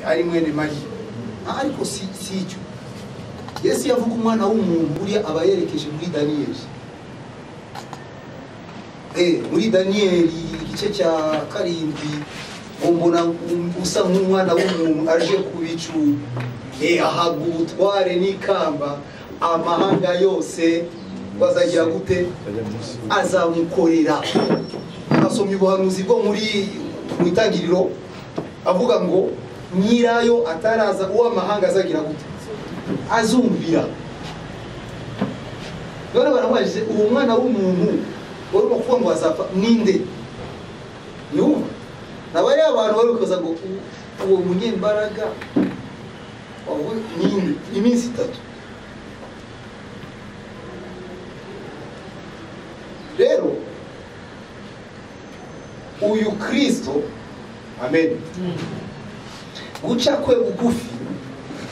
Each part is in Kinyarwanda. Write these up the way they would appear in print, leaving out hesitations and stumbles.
ari mwene Mariya. Ariko si icyo Yesu yavuga umwana w'umuntu uri aba yerekeje muri Daniyeli. Muri Daniyeli igice cya 7 mbona usa nk'umwana w'umuntu aje ku bicu, ahabwa ubutware n'ikamba, amahanga yose bazagira gute azamukorera. Asomye ubuhanuzi bwo muri mu itangiriro avuga ngo nyirayo ataraza uwo amahanga azagira gute azumvira. None baramwajije uwo mwana w'umuntu wari kuvuga ngo azapfa ninde? Yumva nabari abantu bari kuza ngo uwo munyembaraga wawe ninde iminsi 3. Rero uyu Kristo, amen, guca kwe bugufi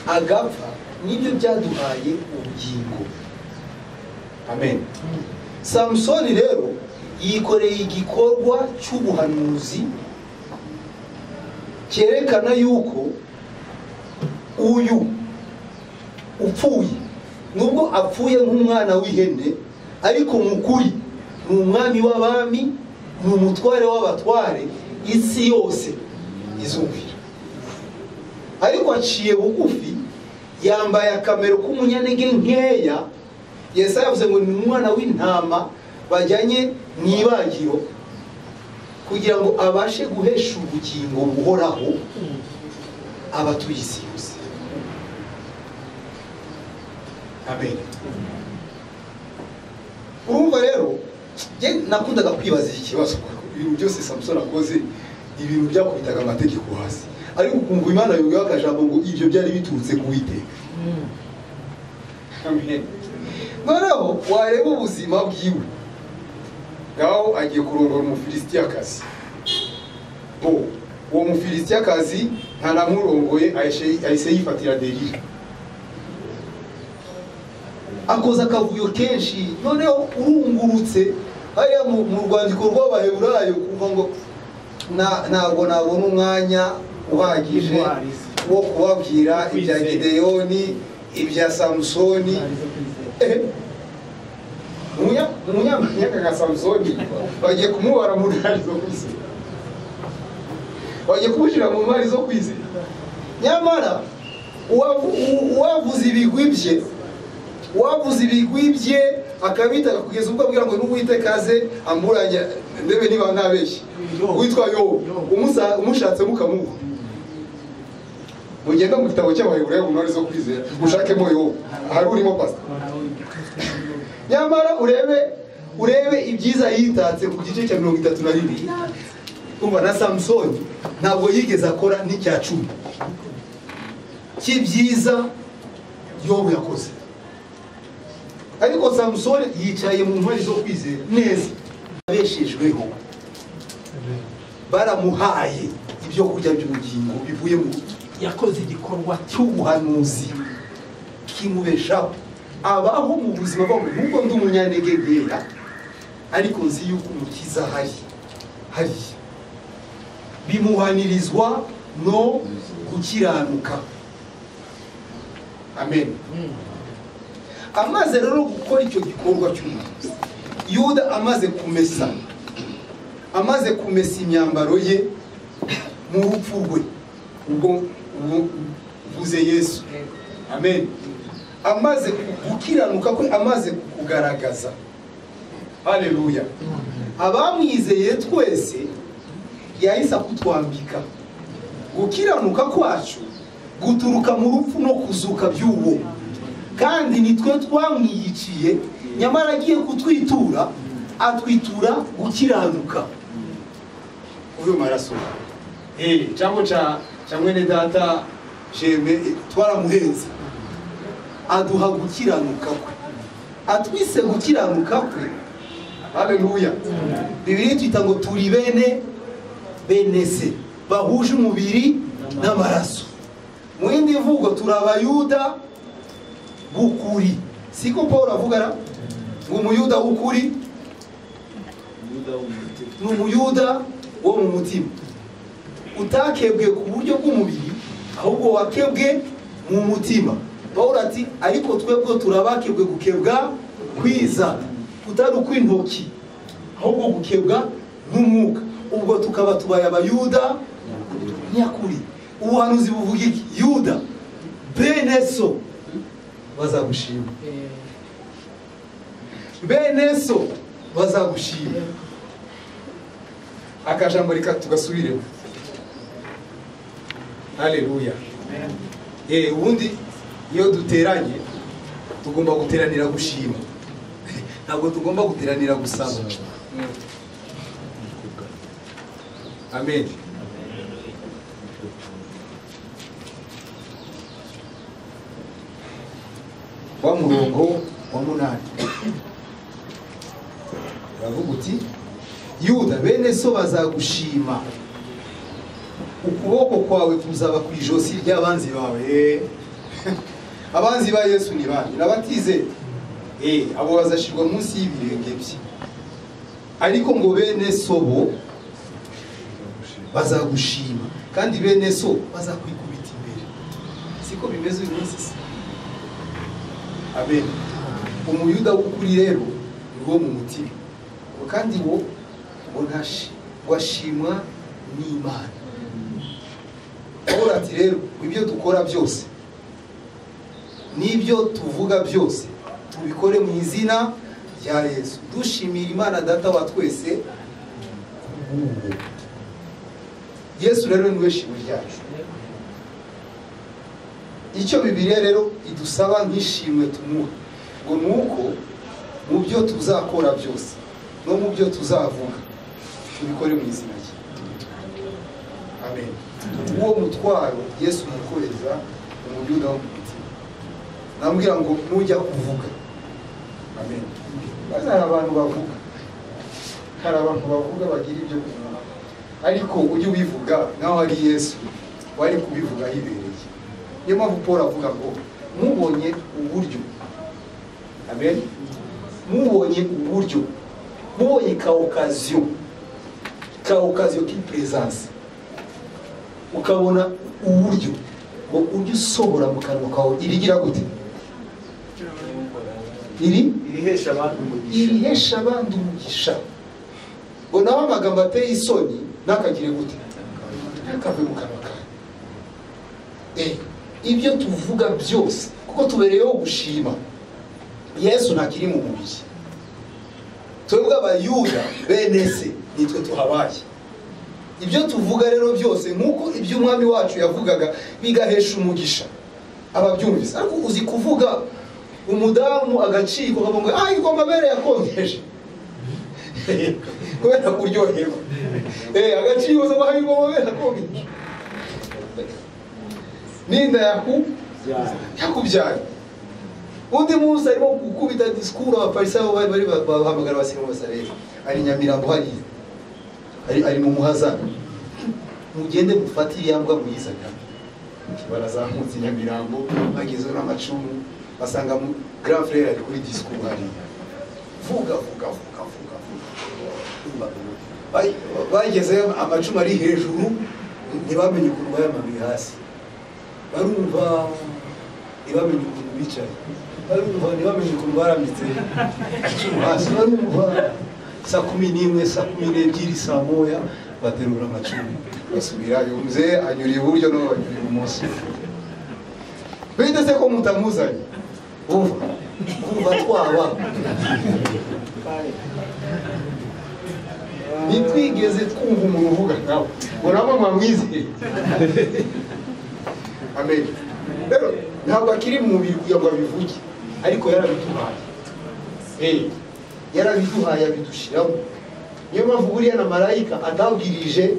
agapfa nibyo byaduhaye ubugingo, amen. Samsoni rero yikoreye igikorwa cy'ubuhanuzi cyerekana yuko uyu upfuye, nubwo apfuye nk'umwana w'ihene, ariko mukuri ni umwami w'abami, ni umutware w'abatware, isi yose izumvira. Ariko aciye bugufi, yambaye akamero k'umunyantege nkeya. Yesu yavuze ngo ni umwana w'intama bajyanye mu ibagiro kugira ngo abashe guhesha ubugingo buhoraho abatuye isi yose, amen. Urumva rero nakundaga kwibaza iki kibazo, ibintu byose Samson akoze ibintu byakubitaga amategeko hasi, ariko ukumva Imana yongeyeho akajambo ngo ibyo byari biturutse ku Uwiteka, amen. Noneho wareba ubuzima bwiwe, ngaho agiye kurongora umufilisitiyakazi. Uwo mufilisitiyakazi ntanamurongoye, ahise yifatira Delila, akoza akavuyo kenshi. Noneho urungurutse hariya mu rwandiko rw'Abaheburayo kuva ngo ntabwo nabona umwanya uhagije wo kubabwira ibya Gideyoni, ibya Samsoni. Umunyamahanga nka Samsoni bagiye kumubara mu ntari zo kwizera, bagiye kumushyira mu ntari zo kwizera. Nyamara uwavuze ibigwi bye akabitaga kugeza ubwo abwira ngo n'Uwiteka aze amuranya ndebe niba ntabeshye, witwa Yobu, umushatse mukamubura. Mugenda mu gitabo cy'Abaheburayo mu ntari zo kwizera ushakemo Yobu, hari urimo pastor. Nyamara urebe ibyiza yitatse ku gice cya 32. Umva na Samsoni ntabwo yigeze akora n'icya 10 cy'ibyiza Yobu yakoze. Ariko Samsoni yicaye mu ntwari zo kwizera neza, abeshejweho, baramuhaye ibyo kurya by'ubugingo bivuye mu yakoze igikorwa cy'ubuhanuzi kimubeshaho. Abaho mu buzima bwo nubwo ndi umunyantege nkeya, ariko nzi yuko umukiza hari bimuhanirizwa no gukiranuka, amen. Amaze rero gukora icyo gikorwa cy'ubuhanuzi, Yuda amaze kumesa imyambaro ye mu rupfu rwe, ubwo vuze Yesu, amen. Amaze gukiranuka kwe amaze kugaragaza, haleluya, abamwizeye twese yahise kutwambika. Gukiranuka kwacu guturuka mu rupfu no kuzuka by'uwo, kandi nitwe twamwiyiciye, nyamara agiye kutwitura, atwitura gukiranuka. Uyu maraso cyangwa cha mwene data Jeme twaramuhenze, aduha gukiranuka kwe, atwise gukiranuka kwe, haleluya. Bibiliya twita ngo turi bene se bahuje umubiri n'amaraso. Mu yindi mvugo turi Abayuda b'ukuri, siko Paul avugana ngo umuyuda w'ukuri ni umuyuda wo mu mutima, utakebwe ku buryo bw'umubiri ahubwo wakebwe mu mutima. Pawulo ati ariko twebwe turabakebwe gukebwa kwiza kutari ukw'intoki, ahubwo gukebwa n'umwuka. Ubwo tukaba tubaye abayuda nyakuri. Ubuhanuzi buvuga iki? Yuda bene so bazagushima, bene so bazagushima. Akajambo reka tugasubiremo. Haleluya. Ubundi iyo duteranye tugomba guteranira gushima, ntabwo tugomba guteranira gusaba. Amen. Wa murongo wa 8 uravuga uti Yuda bene so bazagushima, ukuboko kwawe kuzaba ku ijosi ry'abanzi bawe. Abanzi ba Yesu ni bande? Nabatize abo bazashirwa munsi y'ibirenge bye. Ariko ngo bene so bo bazagushima, kandi bene so bazakwikubita imbere. Siko bimeze uyu munsi? Amen. Umuyuda w'ukuri rero uwo mu mutima, kandi wo washimwa n'Imana. Pawulo ati rero ibyo dukora byose n'ibyo tuvuga byose tubikore mu izina rya Yesu, dushimira Imana data wa twese. Yesu rero niwe shimwe ryacu. Icyo Bibiliya rero idusaba nk'ishimwe tumuha ngo nuko mu byo tuzakora byose no mu byo tuzavuga tubikore mu izina rye. Amen. Uwo mutwaro Yesu mukoreza umuyuda wo mu mutima. Namubwira ngo nujya kuvuga. Amen. Bazana abantu bavuga, hari abantu bavuga bagira ibyo kuvuga, ariko ujye ubivuga naho ari Yesu wari kubivuga hibereye. Niyo mpamvu Paul avuga ngo mubonye uburyo. Amen. Mubonye uburyo, mubonye ka occasion ki présence, ukabona uburyo ngo ujye usobora mu kanwa kawe irigira gute? Irihesha abandi umugisha. Ngo naho amagambo ateye isoni nakagire gute? Nakave mu kanwa kawe. Ibyo tuvuga byose kuko tubereyeho gushima Yesu ntakiri mu mubiri. Twebwe abayuda bene se nitwe tuhabaye. Ibyo tuvuga rero byose nkuko ibyo umwami wacu yavugaga bigahesha umugisha ababyumvise. Ariko uzi kuvuga umudamu agaciko akavuga ngo amabere yakongeje kubera kuryoherwa. Agaciko zo bahaye amabere yakongeje, ninda yakubyaye. Undi munsi arimo gukubita disikuru abafarisayo bari bahamagara abasirimu basareri, ari Nyamirambo ari mu muhazana. Mugende mufate iyambwa muyizaga. Barazamutse Nyamirambo bageze n'amacumu basanga mu grand frère ari kuri disikuru hari. Vuga. Bageze amacumu ari hejuru ntibamenye ukuntu bayamabiye hasi. Barumva ntibamenye ukuntu bicaye. Barumva ntibamenye ukuntu barambitse amacumu hasi. Barumva saa 11, saa 12, saa moya baterura amacumu basubirayo. Mzee anyura iburyo no anyura ibumoso. Bidese ko mutamuzanye. Umva twaba nitwigeze twumva umuntu uvuga nawe uraba mwamwiziye. Amen. Rero ntabwo akiri mu mubiri kugira ngo abivuge, ariko yarabiduhaye. Yarabiduhaye abidushiramo. Niyo mpamvu buriya na marayika atabwirije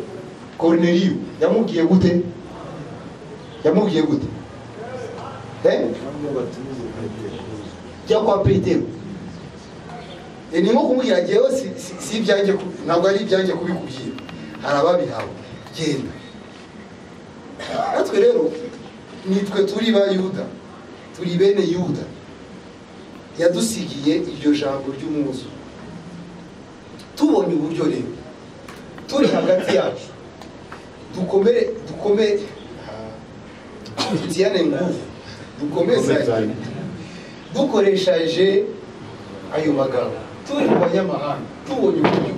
Korneliyo yamubwiye gute? Jya kwa Petero. Ni nko kumubwira jewe si ibyanjye, ntabwo ari ibyanjye kubikubwira, harababihawe genda. Natwe rero nitwe turi ba Yuda, turi bene Yuda. Yadusigiye iryo jambo ry'umuzo. Tubonye uburyo rero turi hagati yacu dukomere tutiane nguvu dukomezanye dukoreshaje ayo magambo turi mu banyamahanga tubonye uburyo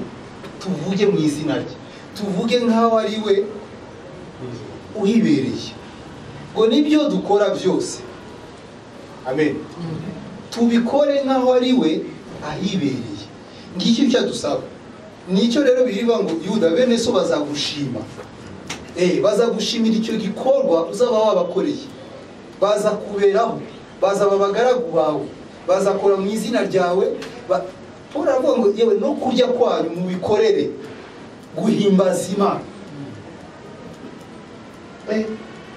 tuvuge mu izina rye tuvuge nk'aho ari we uhibereye ngo nibyo dukora byose amen tubikore nk'aho ari we ahibereye ngicyo icyo dusaba nicyo rero biriba ngo Yuda bene so bazagushima bazagushimira icyo gikorwa uzaba wabakoreye baza kuberaho baza babagaragu bawe bazakora mu izina ryawe uravuga ngo yewe no kurya kwanyu mu bikorere guhimbaza Imana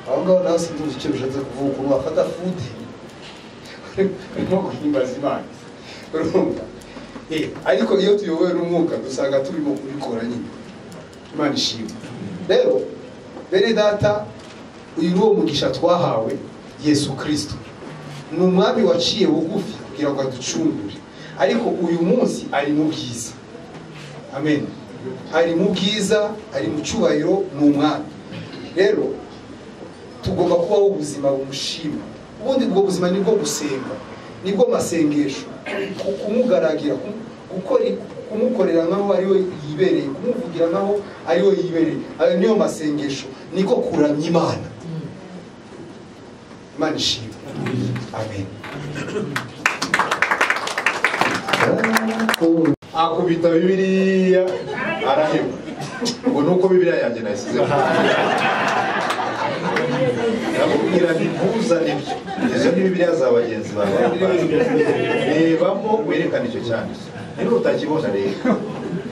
aho ngaho nawe sinduzi icyo bishatse kuvuga ukuntu wafata food no guhimbaza Imana urumva ariko iyo tuyobowe n'umwuka dusanga turimo kubikora nyine Imana ishimwe rero bene data uyu ni wo mugisha twahawe Yesu Kristo ni umwami waciye bugufi kugira ngo aducungure ariko uyu munsi ari mu bwiza amen ari mu bwiza ari mu cyubahiro ni umwami rero tugomba kubaho ubuzima bumushima ubundi ubwo buzima nibwo gusenga nibwo masengesho kumugaragira kumukorera nkaho ari we yibereye kumuvugira nkaho ari we yibereye ayo niyo masengesho niko kuramya Imana Imana ishimwe amen akubita Bibiliya araheba ngo nuko Bibiliya yanjye nayisize nakubwira nti ntuzane ibyo izo ni Bibiliya za bagenzi bawe rebamo werekana icyo cyanditse niba utakibona rero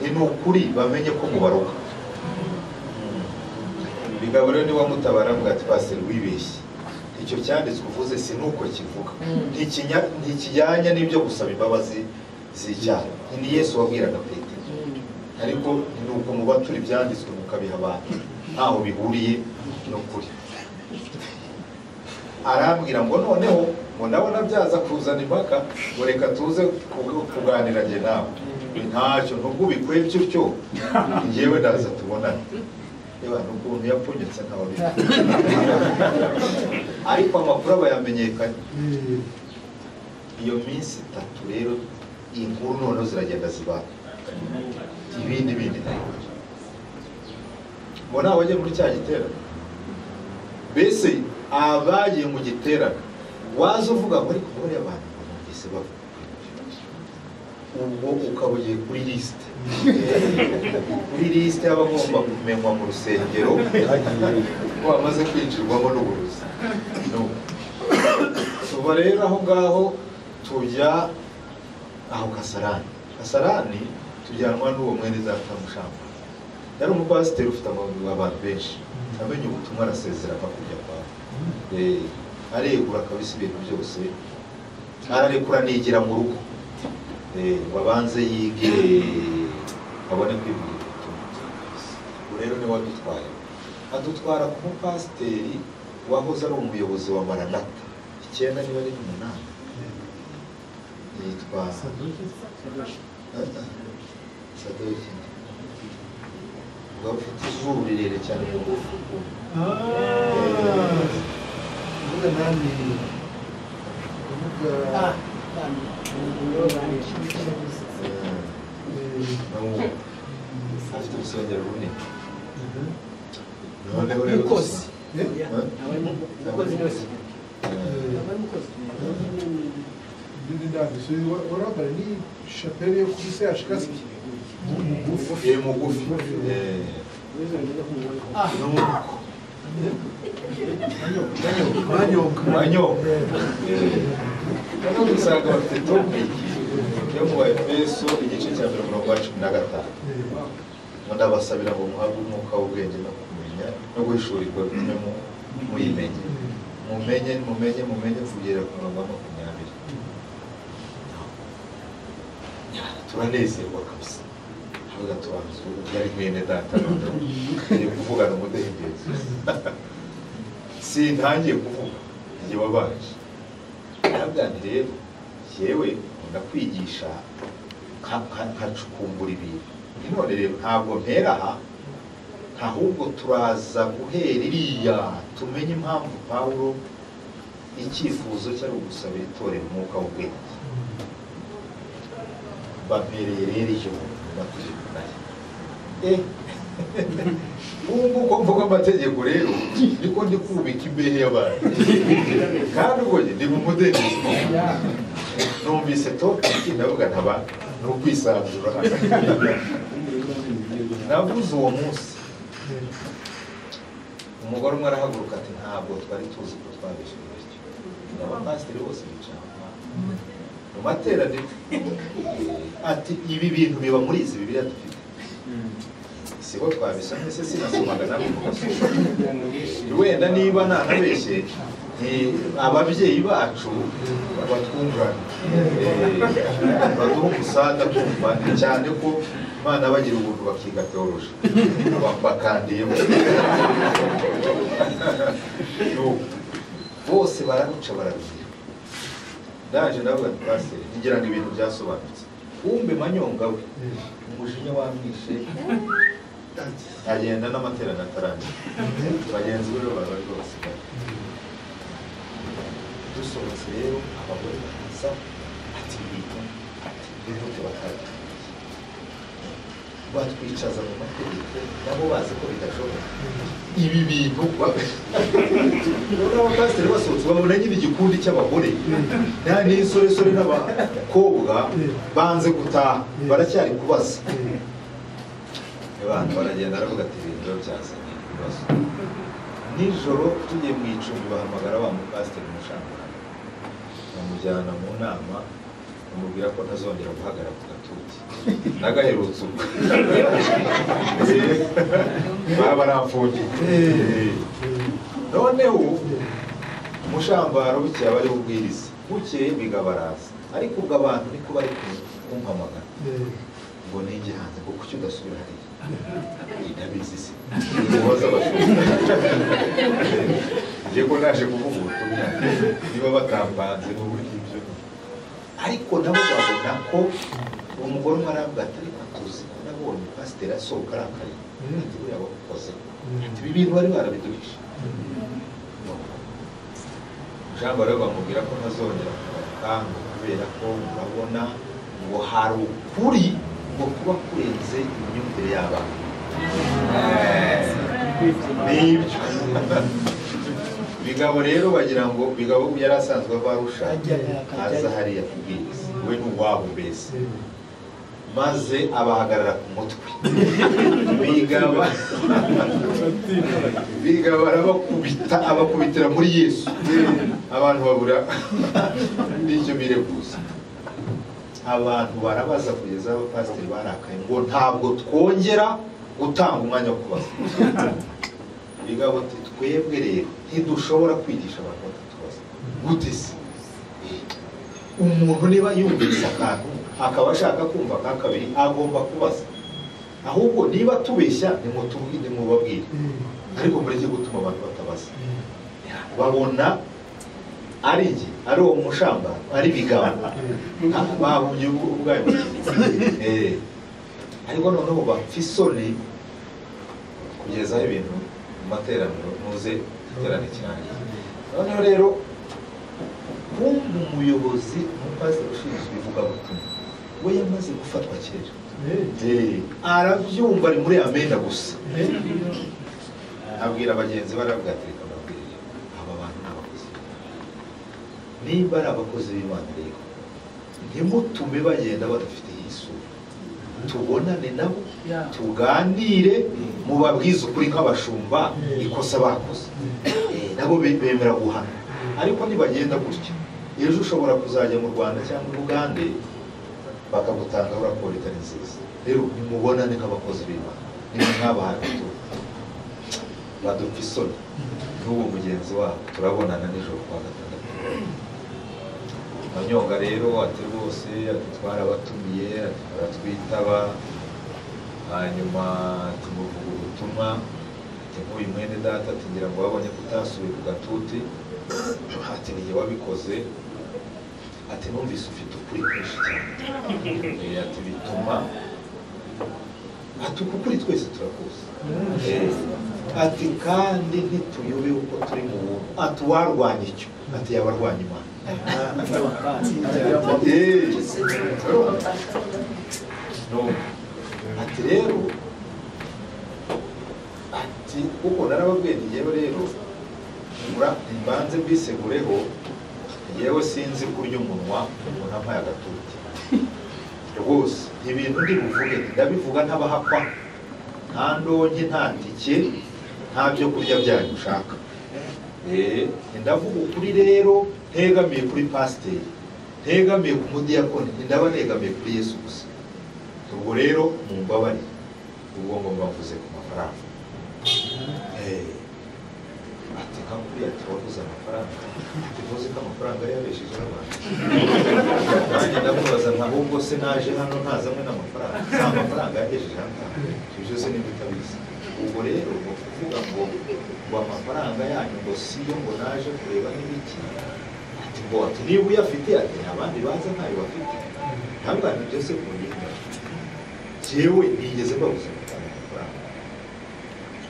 ni ukuri bamenye ko mubaroka bigabo rero niba mutabara mbwa ati pastor wibeshye icyo cyanditswe uvuze si nuko kivuga ntikijyanye n'ibyo gusaba imbabazi z'icyaha ni Yesu wabwiraga Petero ariko ni uko muba turi byanditswe mukabiha abantu ntaho bihuriye no kuri arambwira ngo noneho ngo ndabona byaza kuzana impaka ngo reka tuze kuganira njye nawe ntacyo nubwo bikwebye utyo njyewe ndaza tubonane niba n'ukuntu yapfunyitse ntawe ariko amakuru aba yamenyekanye iyo minsi 3 rero inkuru noneho ziragenda ziba ibindi ngo nawe wajye muri cya giterane mbese abagiye mu giterane waza uvuga ngo ariko muri abantu bamugise bavuga ubwo ukabugiye kuri liste y'abagomba kumenywa mu rusengero ko bamaze kwinjirwamo n'uburozi tuba rero aho ngaho tujya aho Kasarani tujyanwa n'uwo mwene Data Mushamba yari umupasiteri ufite abantu benshi amenye ubutumwa arasezera kujya kwawe aregura kabisa ibintu byose ararekura nigira mu rugo babanze yige abone kwibwira ubutumwa rero ni wadutwaye adutwara ku mupasiteri wahoze ari umuyobozi wa Maranatha 9 niba ari 8 yitwa Sadoki ufite izuru rirerire cyane mu gufu afite urusengero runini noneho rero umukozi urabona ni chapelle yo kuri se ashikasi mugufi Manyoka usanga bafite topic yo mu Efeso igice cya 15 ngo ndabasabira ngo muhabwe umwuka w'ubwenge no kumenya no guhishurirwa bimwe muyimenye mumenye kugera ku 20 turanezerwa kabisa avuga tubanze yari mwene Data none kuvugana umudehengezi sintangiye kuvuga igihe wabaje nabwani rero yewe ndakwigisha nkacukumbura ibintu none rero ntabwo mpera aha ahubwo turaza guhera iriya tumenye impamvu Pawulo icyifuzo cyari ugusabira itorero umwuka w'ubwenge. Bampereye rero iyo mategeko nayo uko mvuga amategeko rero niko ndi kubika imbehe y'abantu kandi ubwo ndi mu mudendezo. Numvise topic ndavuga ntaba no kwisanzura. Navuze uwo munsi umugore umwe arahaguruka ati ntabwo twari tuzi ko twabeshywe bityo. Abapasiteri bose bicara mu materaniro ati ibi bintu biba muri izi Bibiliya dufite. Sibo twabisomye se sinasomaga nabo mugasoma. Wenda niba nanabeshye ababyeyi bacu batwungana baduha umusada kumva cyane ko Imana bagira ubuntu bakiga teoloji bakandiyemo bose bararuca bararugira. Ndaje ndavuga ati pasiteri ngira ngo ibintu byasobanutse. Wumve Manyonga we umujinya wamwishe agenda n'amaterano atarangiye. Bagenzi be baba rwose dusohotse rero abagore bakaza ati bihute bakara batwicaza mu mategeko nabo bazi ko bidashoboka ibi bintu. Abapasiteri basohotse babona nyine igikundi cy'abagore n'insoresore n'abakobwa banze gutaha baracyari kubaza. Abantu baragenda baravuga ati ibintu byazanye ibibazo. Nijoro tugiye mu icumbi bahamagara wa mupasiteri mushaka bamujyana mu nama bamubwira ko ntazongera guhagarara ku gatuti nagaherutse ubwo baba baramfungiye. Noneho umushambaro bukeye abari bubwiriza bukeye bigabaraza ariko ubwo abantu niko bari kumpamagara ngo ninjye hanze ngo kuki udasubira hariya ndabizi se ubaza abashumba ngiye ko naje kuvuga ubutumwa niba batambanze n'uburyo ibyo ariko nabo babona ko umugore umwe aravuga ati ariko tuzi ko nabonye pasiteri asohoka arakaye ati buriya wakoze ibi bintu bari barabiduhishe. Ijambo rero bamubwira ko ntazongera kubakanga kubera ko urabona ngo hari ukuri ngo kuba kurenze imyumvire y'abantu. Nibyo Bigabo rero bagira ngo Bigabo yari asanzwe abarusha aza hariya kubwiriza we n'uwabo mbese maze abahagarara ku mutwe. Bigabo abakubitira muri Yesu abantu babura n'icyo bireguza. Abantu barabaza kugeza abapasiteri barakaye ngo ntabwo twongera gutanga umwanya wo kubaza. Bigabo ati twebwe rero ntidushobora kwigisha abantu batatubaza gute se umuntu niba yumvise akantu akaba ashaka kumva ka kabiri agomba kubaza. Ahubwo niba tubeshya nimutubwire mubabwire ariko mureke gutuma abantu batabaza. Babona ari njye ari uwo mushamba ari Bigabo babunye ubwayo ariko noneho bafisone kugezaho ibintu mu materaniro muze iterane cyane. Noneho rero kumva umuyobozi umupasiteri ushinzwe ivugabutumwa we yamaze gufatwa kera arabyumva ari muri amena gusa. Abwira abagenzi baravuga ati reka mbabwire aba bantu n'abakozi nimba ari abakozi b'Imana rero ntimutume bagenda badafite isura. Tubonane nabo tuganire mubabwize ukuri nk'abashumba ikosa bakoze nabo bemera guhana. Ariko nibagenda gutya ejo ushobora kuzajya mu Rwanda cyangwa mu Uganda bakagutangaho raporo itari nziza. Rero nimubonane nk'abakozi b'Imana niba nk'abantu badupfa isoni. N'ubu mugenzi wabo turabonana nijoro kwa gatandatu. Manyonga rero ati rwose ati twarabatumiye ati baratwitaba hanyuma tumuvuga ubutumwa ati nk'uyu mwene data ati ngira ngo wabonye kutasubiye ku gatuti ati niye wabikoze ati numvise ufite ukuri kwinshi cyane ati bituma ati uku kuri twese turakuzi ati kandi ntituyobe uko turi mu buntu ati warwanya icyo ati yabarwanya Imana ati rero ati kuko narababwiye nti yewe rero mbanze mbisegureho yewe sinzi kurya umunwa umuntu ampaye agatuti rwose ibintu ndi buvuge ndabivuga ntabahakwa nta ndonke nta tike nta byo kurya byanyu ushaka ndavuga ukuri rero ntegamiye kuri pasiteri ntegamiye ku mudiyakoni ndaba negamiye kuri Yesu gusa ubwo rero mumbabarire ubwo ngo mbavuze ku mafaranga ati nkakuriya tuwabuze amafaranga tuvuze ko amafaranga yabesheje abantu nanjye ndamubaza ahubwo se naje hano ntazamwe n'amafaranga si amafaranga yagejeje hano ibyo byose ni bitabizi ubwo rero ngo kuvuga ngo amafaranga yanyu ngo siyo ngo naje kureba n'ibiki ati ngo ati niba uyafite ati abandi baza ntayo bafite ntabwo ari byose ku ngingo jewe nigeze babuze amafaranga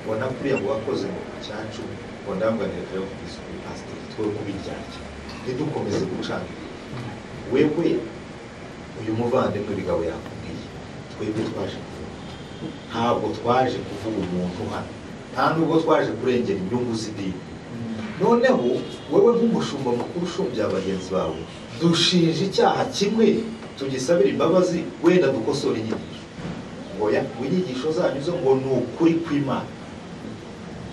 ubona kuriya ngo wakoze ngo cyacu ngo ndambanire rero kuri pasiteri twe kubiryarya ntidukomeze gucana wewe uyu muvandimwe bigabo yakubwiye twebwe twaje kuvuga ntabwo twaje kuvuga umuntu hano nta nubwo twaje kurengera inyungu z'idini noneho wewe nk'umushumba mukuru ushumbya bagenzi bawe dushinja icyaha kimwe tugisabira imbabazi wenda dukosora inyigisho ngo ya inyigisho zanyu zo ngo ni ukuri kw'Imana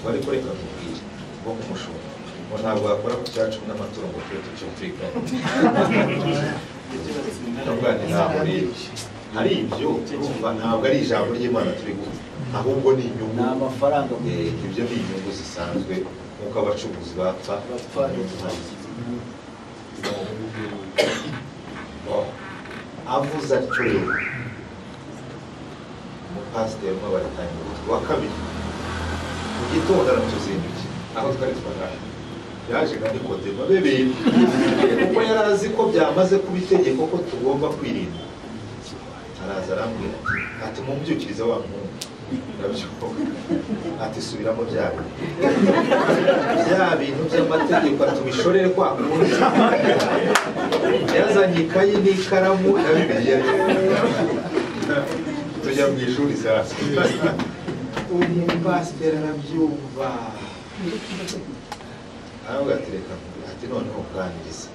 bari kureka kubwira ngo nk'umushumba ngo ntabwo wakora ku cyacu n'amaturo ngo tube tucyumvikane hari ibyo urumva ntabwo ari ijambo ry'Imana turi guha ahubwo ni inyungu amafaranga ibyo ni inyungu zisanzwe nk'uko abacuruzi bapfa avuze atyo rero umupasiteri umwe baratangira wa kabiri mu gitondo aratuzindukiye aho twari twaraye yaje nka Nikodemo bebeye kuko yari azi ko byamaze kuba itegeko ko tugomba kwirinda araza arambwira ati mumbyukirize wa muntu ndabyuka ati subiramo bya bintu by'amategeko tubishorere kwa kundi yazanye ikayi n'ikaramu na Bibiliya tujya mu ishuri sasa umupasiteri arabyumva aravuga ati reka ati noneho bwangiza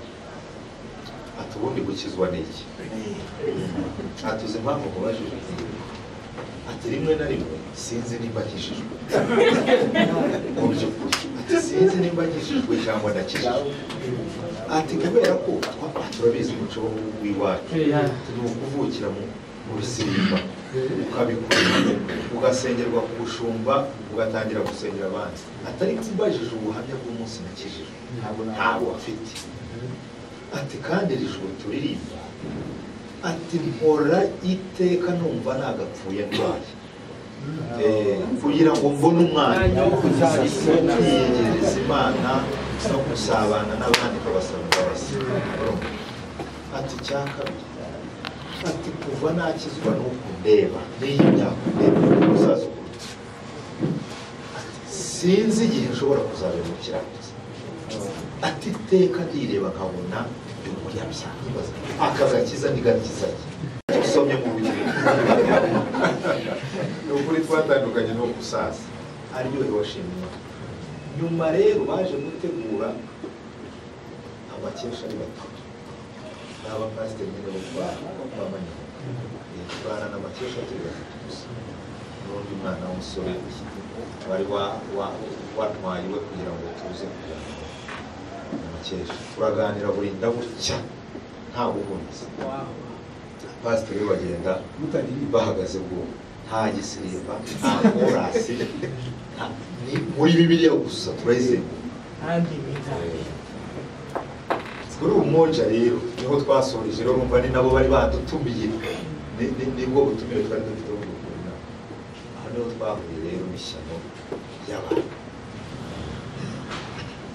ati ubundi gukizwa n'iki atuze impamvu mubajije ati rimwe na rimwe sinzi nimba akishijwe mu by'ukuri ati sinzi nimba akishijwe cyangwa ndakishijwe ati kubera ko turabizi umuco w'iwacu ni ukuvukira mu bisirimba ukabikora ugasengerwa ku bushumba ugatangira gusengera abandi atari kumbajije ubuhamya bw'umunsi nakijijwe ntabwo afite ati kandi iri joro turirimba ati mpora iteka numva nagapfuye ndwaye kugira ngo mbone umwanya wo kwiyegereza Imana no gusabana n'abandi kabasaba imbabazi ati cya kabiri ati kuva nakizwa n'uko ndeba n'iyi myaka ndeba uzaza ukuri sinzi igihe nshobora kuzabera umukiranutsi ati iteka ndireba nkabona umunyabyaha nkibaza akagakiza ntigakiza usomye mu bugeni ni ukuri twatandukanye no gusaza aryohe washimye nyuma rero baje gutegura amakesha ari batatu n'abapasiteri nyine bo kwamanywa tubana n'amakesha turi batatu gusa n'undi mwana w'umusore wari watwaye iwe kugira ngo tuze kuganira amakesha turaganira burinda gutya nta buhunzi pasiteri bagenda bahagaze bwo nta gisirimba nta korasi ni muri Bibiliya gusa turayizenguruka kuri uwo mwoja rero niho twasoreje rero numva ni nabo bari badutumiye nibwo butumire twari dufite bwo gukunda aho niho twahuye rero n'ishyano ry'abantu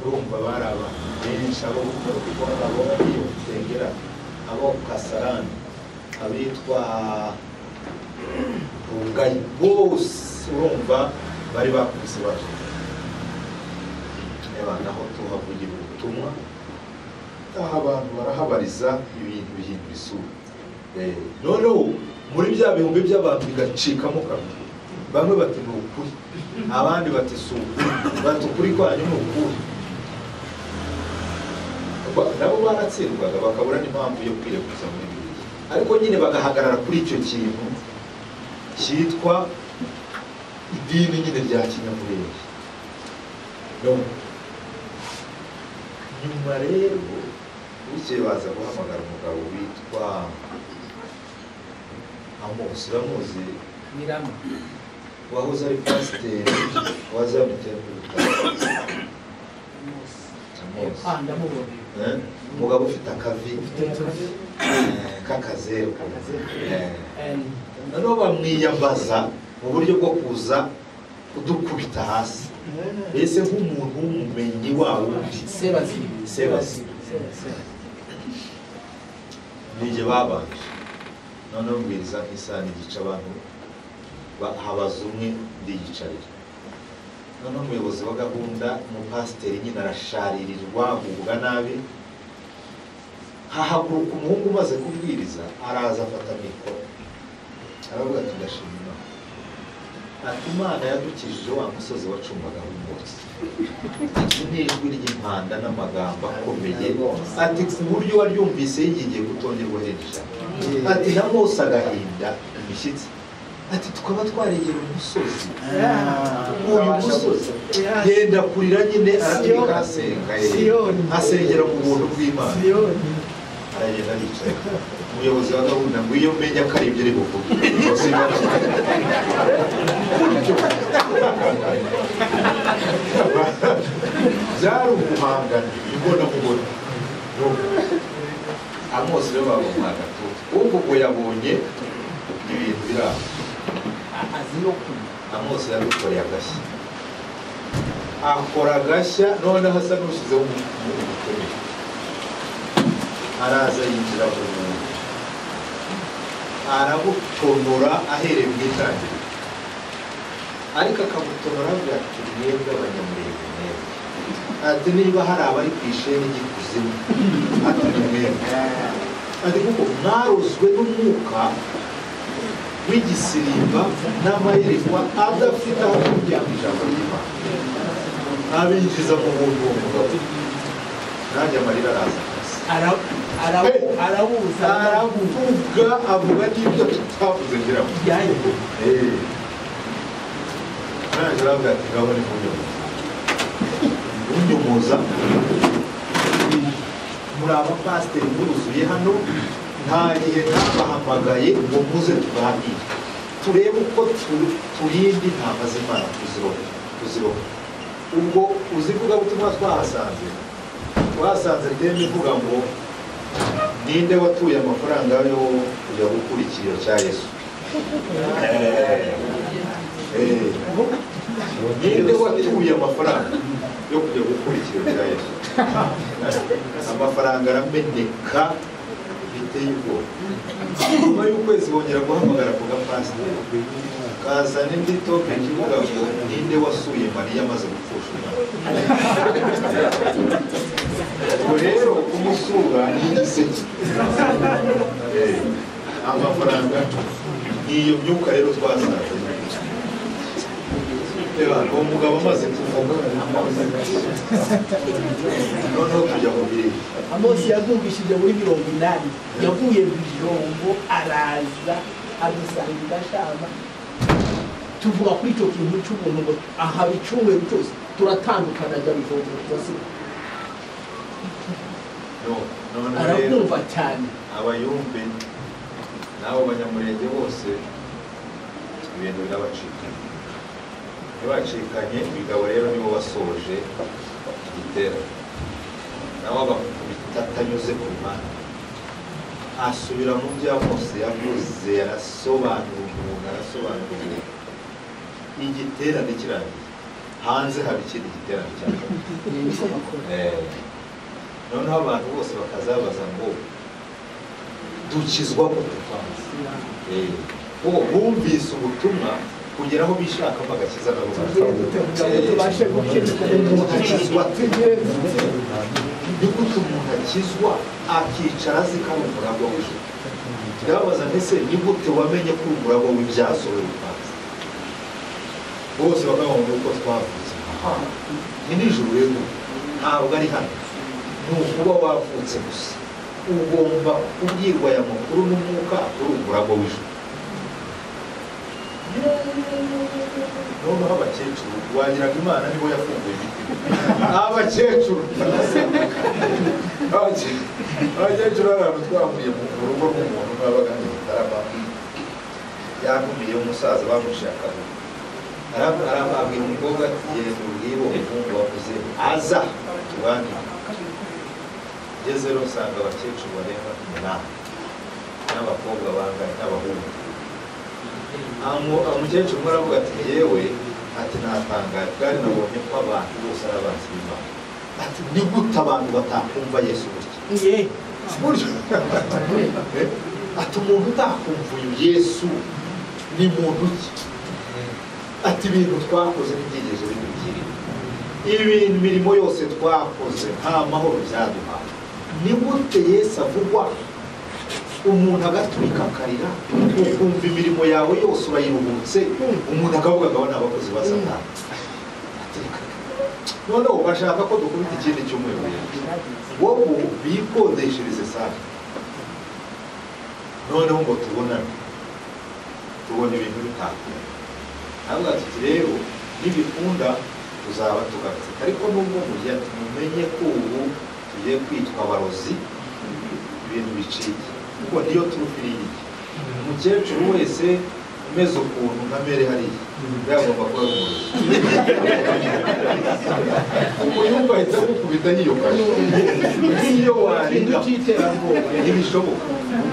urumva bari abantu benshi abo gukora abo iyo nsengera abo Kasarani abitwa rugayi bose urumva bari bakubise baje naho tuhavugira ubutumwa aho abantu barahabariza ibintu bihindura isura noneho muri bya bihumbi by'abantu bigacikamo kabiri bamwe bati ni ukuri abandi bati si ukuri bati ukuri kwanyu ni ukuri nabo baratsindwaga bakabura n'impamvu yo kwireguza muri Bibiliya ariko nyine bagahagarara kuri icyo kintu cyitwa idini nyine rya kinyamurenge nyuma rero bukeye baza guhamagara umugabo witwa Amos uramuzi Mirama wahoze ari pasiteri wazamutse ndamubona umugabo ufite akavi k'akazeru noneho bamwiyambaza mu buryo bwo kuza kudukubita hasi mbese nk'umuntu w'umumenyi wawo sebazi nijye babanje noneho mbwiriza nk'isaha n'igice abantu habaza umwe ndiyicarira noneho umuyobozi wa gahunda umupasiteri nyine arasharirirwa ahubwa nabi hahaguruka umuhungu umaze kubwiriza araza afata mikoro aravuga ati ndashima Imana ati Imana yadukijije wa musozi wacumagaho umwotsi ati n'ijwi ry'impanda n'amagambo akomeye ati ku buryo waryumvise yigiye kutongerwa hejuru ati na Mose agahinda imishyitsi ati tukaba twaregera umusozi uyu musozi yenda kurira nyine arabika asenga asengera mu buntu bw'Imana aragenda aricaye umuyobozi wa gahunda ngo iyo umenya ko ari ibyo ari buvuge byari umuhangano imbona mubona Amos rero bamuhaga ubwo yabonye ibintu biraho Amos yadukoreye agashya akora agashya noneho asa n'ushyizeho umukomeye araza yinjira mu muntu arabutonora ahereye mu itangiriro ariko akabutonora avuga ati mwebwe abanyamurenge mwebwe ati niba hari abari ku isheni ry'ikuzimu ati ni mwebwe ati kuko mwarozwe n'umwuka w'igisirimba n'amayerekwa adafite aho kujya mu ijambo ry'Imana abinjiza mu buntu uwo mugabo nanjye amarira araza arabuza aravuga avuga n'ibyo tutavuze ngira ngo nanjye aravuga ati ngaho ni kunyomoza muri abapasiteri muruzuye hano nta gihe ntabahamagaye ngo muze tuganire turebe uko turinda intama z'Imana kuziroha ubwo uzivuga butumwa twahasanze tembe ivuga ngo ninde watuye amafaranga yo kujya gukurikira cya Yesu ninde watuye amafaranga yo kujya gukurikira cya Yesu amafaranga arameneka biteye ubwoba nyuma y'ukwezi bongera guhamagara ku gapasiteri kazana indi tope kivuga ngo ninde wasuye Mariya amaze gupfusha umwana ubwo rero kumusura ni igiseke amafaranga n'iyo myuka rero twasanze uwo mugabo amaze kuvuga noneho tujya mu birere Amos yavugishije muri 80 yavuye bijombo araza adusangira shama tuvuga kuri icyo kintu cy'ubuntu ngo aha bicumwe cyose turatandukana bya bijombo twasiba arakumva cyane abayumbe n'abo banyamurenge bose ibintu birabacikanye ntibacikanye Bigabo rero nibo wasoje igiterane nawe abakubita atanyuze ku mpande asubira mu byo Mose yavuze arasobanura umuntu igiterane kirangiye hanze haba ikindi giterane cyane noneho abantu bose bakazabaza ngo dukizwa gute bo bumvise ubutumwa kugera aho bishakamo agakiza nabo tubashe gukizwa ni gute umuntu akizwa akicara azi ko ari umuragwa w'ijuru ndababaza mbese ni gute wamenye ko uri umuragwa w'ibyasohoye upanze bose bakabona uko twavutse ni nijoro rero ntabwo ari hano ni ukuba wavutse gusa ugomba kubwirwa aya makuru n'umwuka uri umuragwa w'ijuru noneho abakecuru wagiraga imana nibo yafunguye imitima abakecuru abakecuru hari ahantu twahuriye mu rugo rw'umuntu babaga hano Gitarama yahumiye umusaza bamushakaga arababwira umukobwa ati genda ubwire uwo muhungu wavuze aza tuganire ngeze rero usanga abakecuru barenga 8 n'abakobwa bangana n'abahungu umukecuru umwe aravuga ati yewe ati natangaye bwari nabonye ko abantu bose ari abanzi b'Imana ati ni gute abantu batakumva Yesu burya ati umuntu utakumva uyu Yesu ni muntu ki ati ibintu twakoze ntibyigeze bidukirira ibintu imirimo yose twakoze nta mahoro byaduhaye ni gute Yesu avugwa umuntu agaturika akarira ukumva imirimo yawe yose urayiruhutse umuntu akavuga ngo aba abakozi ba Satani noneho bashaka ko dukubita ikindi cyumweru wowe bikodeshereze safi noneho ngo tubona ibintu bitakunda ntabwo ati rero nibikunda tuzaba tugarutse ariko nubwo mumenye ko ubu tugiye kwitwa abarozi ibintu biciye kuko niyo turufiriye umukecuru wese umeze ukuntu nka mere hariya yagomba kuba ari umurozi ubu yumva ahita gukubita yiyokaje iyo warinda ntibishoboka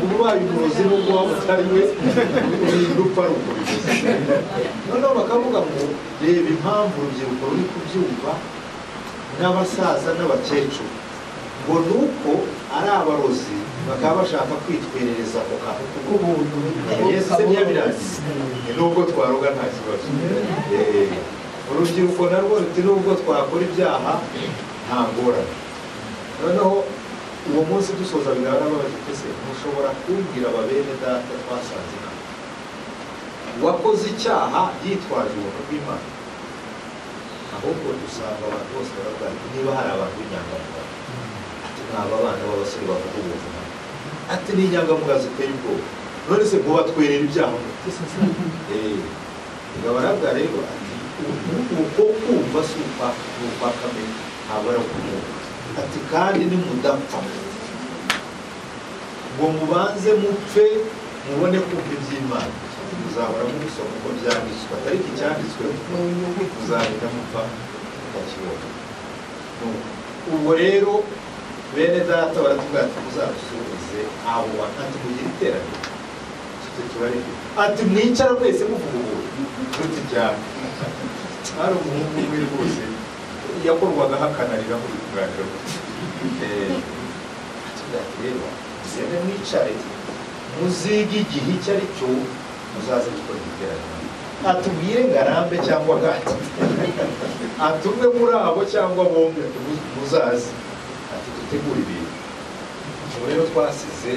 ubu ubaye umurozi n'ubwo waba utari we urinda upfa ari uko bimeze noneho bakavuga ngo reba impamvu urubyiruko ruri kubyumva n'abasaza n'abakecuru ngo ni uko ari abarozi bakaba bashaka kwitwerereza ako kantu k'ubuntu Yesu ntiyabirangiye nubwo twaroga nta kibazo urubyiruko narwo ruti nubwo twakora ibyaha nta ngorane noneho uwo munsi dusoza bigaragara bagitese ntushobora kumbwira ababene data twasanze hano uwakoze icyaha yitwaje ubuntu bw'Imana ahubwo dusanga abantu bose baravuga niba hari abantu b'inyangamugayo aba bana b'abasore bavuga ubuzima ati ni inyangamugayo ziteye ubwoba none se mubatwerera ibyaha baravuga rero ati uko kumva si upfa kamenya ntabwo ari ukumva ati kandi nimudapfa ngo mubanze mupfe mubone kumva iby'Imana muzahora mubisoma uko byanditswe atari icyanditswe muzahita mupfa mukakibona ubwo rero bene data baratubwira ati muzadusubize abo ati mugira iteraniro ati mwicara mwese muvuga ubu tuti cyane hari umuhungu umwe rwose yakorwaga hakanarira muri kuganira ati rero mugende mwicare muzige igihe icyo ari cyo muzaze gukora iteraniro atubwire ngarambe cyangwa gati atumwe muri abo cyangwa bombi muzaze dutegura ibintu ubu rero twasize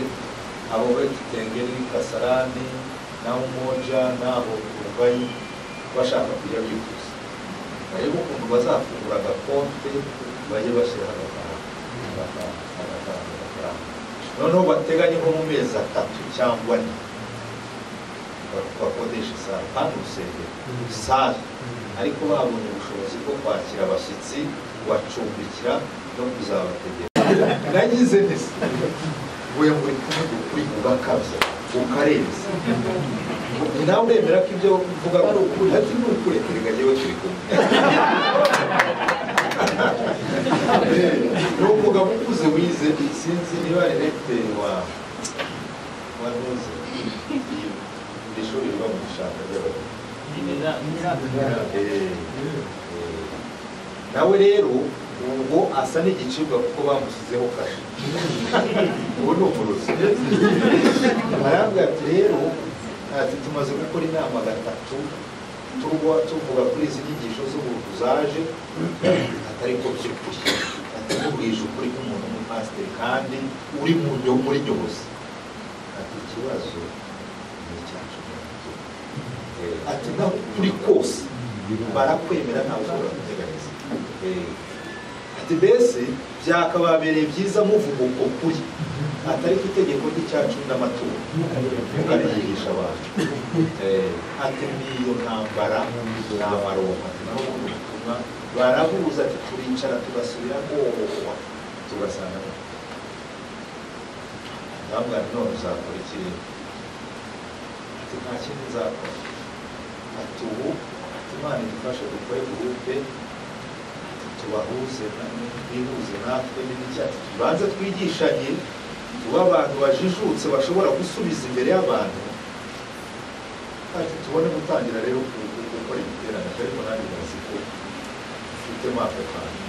abo Betutengeri Kasarani n'abo Umoja n'abo Urubayi bashaka kujya bifuza barebe ukuntu bazafungura agakonte bajye bashyiraho amafaranga noneho bateganye nko mu mezi 3 cyangwa 4 bakodesha sale kandi urusengero sale ariko babonye ubushobozi bwo kwakira abashyitsi bacumbikira no kuzabategera nagize neza ubuye muri kuri ugakabya ukarenza nawe uremera ko ibyo uvuga ari ukuri ati ni ukuri reka yewe turi kumwe ni umugabo ukuze wize sinzi niba ari recteur wa ntuzi iri shuri riba mu gishanga nawe rero ubwo asa n'igicibwa kuko bamushyizeho kashe ubu ni umurozi arambwira ati rero ati tumaze gukora inama gatatu tuvuga kuri izi nyigisho z'ubuvuzi zaje atari ko by'ukuri ati mubwije ukuri nk'umuntu w'umupasiteri kandi uri muri nyobozi ati ikibazo ni icyacu ati naho uri kose barakwemera ntawe ushobora kuteganiza ati mbese byakababereye byiza muvuga uko kuri atari ku itegeko ry'icyacu n'amaturo mukarigisha abantu ati niyo ntambara ni amaronko ati naho ubundi butumwa barabuza ati turicara tugasubira tugasanga ndabwira none uzakora ikiri ati nta kindi nzakora ati ubu ati Imana idufashe dukore gurupe tubahuze bihuze natwe n'icyatsi tubanze twigishanye tuba abantu bajijutse bashobora gusubiza imbere y'abantu ati tubone gutangira rero gukora ibiterane ariko nanjye bazi ko ufitemo ako kantu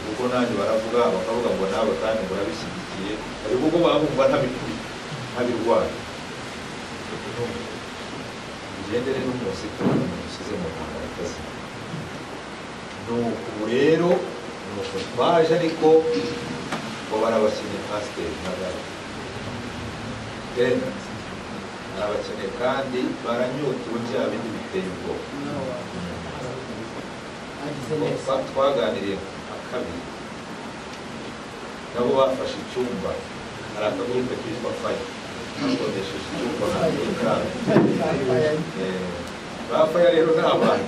kuko nanjye baravuga bakavuga ngo nawe kandi murabishyigikiye ariko ubwo babumva ntabikuri ntabirwaye ugendere n'umunsi ushyize mu ntambara akazi nuko rero nuko twaje ariko ngo barabakeneye pasiteri ntagara barabakeneye kandi baranyotewe bya bindi biteye ubwoba twaganiriye kabiri nabo bafashe icyumba hari akagurupe kitwa fayi bakodesheje icyumba bafaya rero ni abantu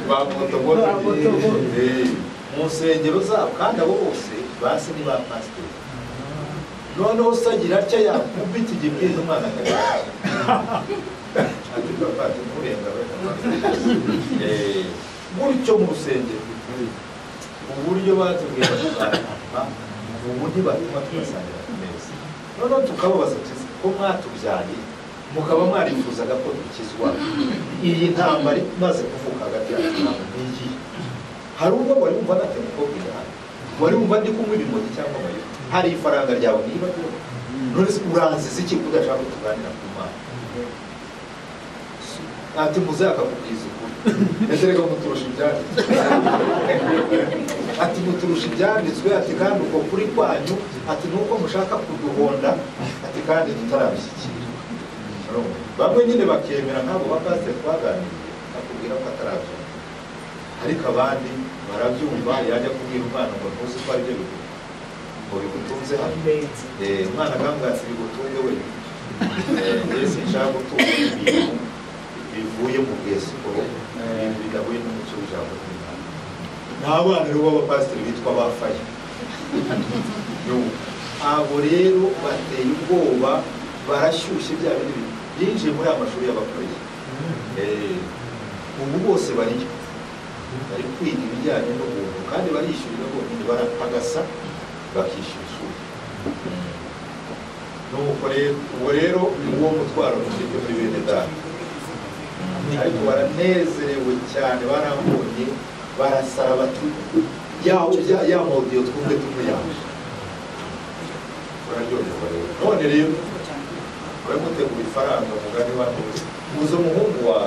ba motomoto mu nsengero zabo kandi abo bose basi ni ba pasiteri noneho usagira atya yakubita igipirizo umwana akagira ati papa ati nturenga gutyo mu rusengero uburyo batubwira tuzahamba ubu ntibatuma tugasangira ku meza noneho tukababaza ko mwatubyaye mukaba mwarifuzaga ko dukizwa iyi ntambara imaze kuvuka hagati yacu ntabwo n'iyi hari ubwo wari wumva nate mukobwa ihari wari wumva ndi kunywa ibimogi cyangwa amayeri hari ifaranga ryawe niba none uranziza iki kudashaka kutuganira ku Mana ati muze akakubwiza ukuri ese reka muturusha ibyanditswe ati muturusha ibyanditswe ati kandi uko kuri kwanyu ati nuko mushaka kuduhonda ati kandi tutarabishyikira bamwe nyine bakemera nk'abo bapasiteri twaganiriye akubwira ko atarabyumva ariko abandi barabyumva yajya kubwira umwana ngo ntuzi ko ari byo ngo bigutunze hano umwana akambwira ati bigutunge we mbese nshaka gutunga ibintu bivuye mu bwesiporo bidahuye n'umuco w'ijambo ry'Imana nta bana rero b'abapasiteri bitwa bafaye abo rero bateye ubwoba barashyushye bya bindi binjiye muri aya mashuri y'abakoreye ubu bose bari kwiga ibijyanye n'ubuntu kandi barishyurira bonyine barapagasa bakishyura ishuri nuko rero uwo rero ni uwo mutwaro mufite muri bene data ariko baranezerewe cyane barambonye barasara bati ya modiyo twumve tumuyanje uraryoherwa rero none rero baramutegura ifaranga mugani wano uzo umuhungu wa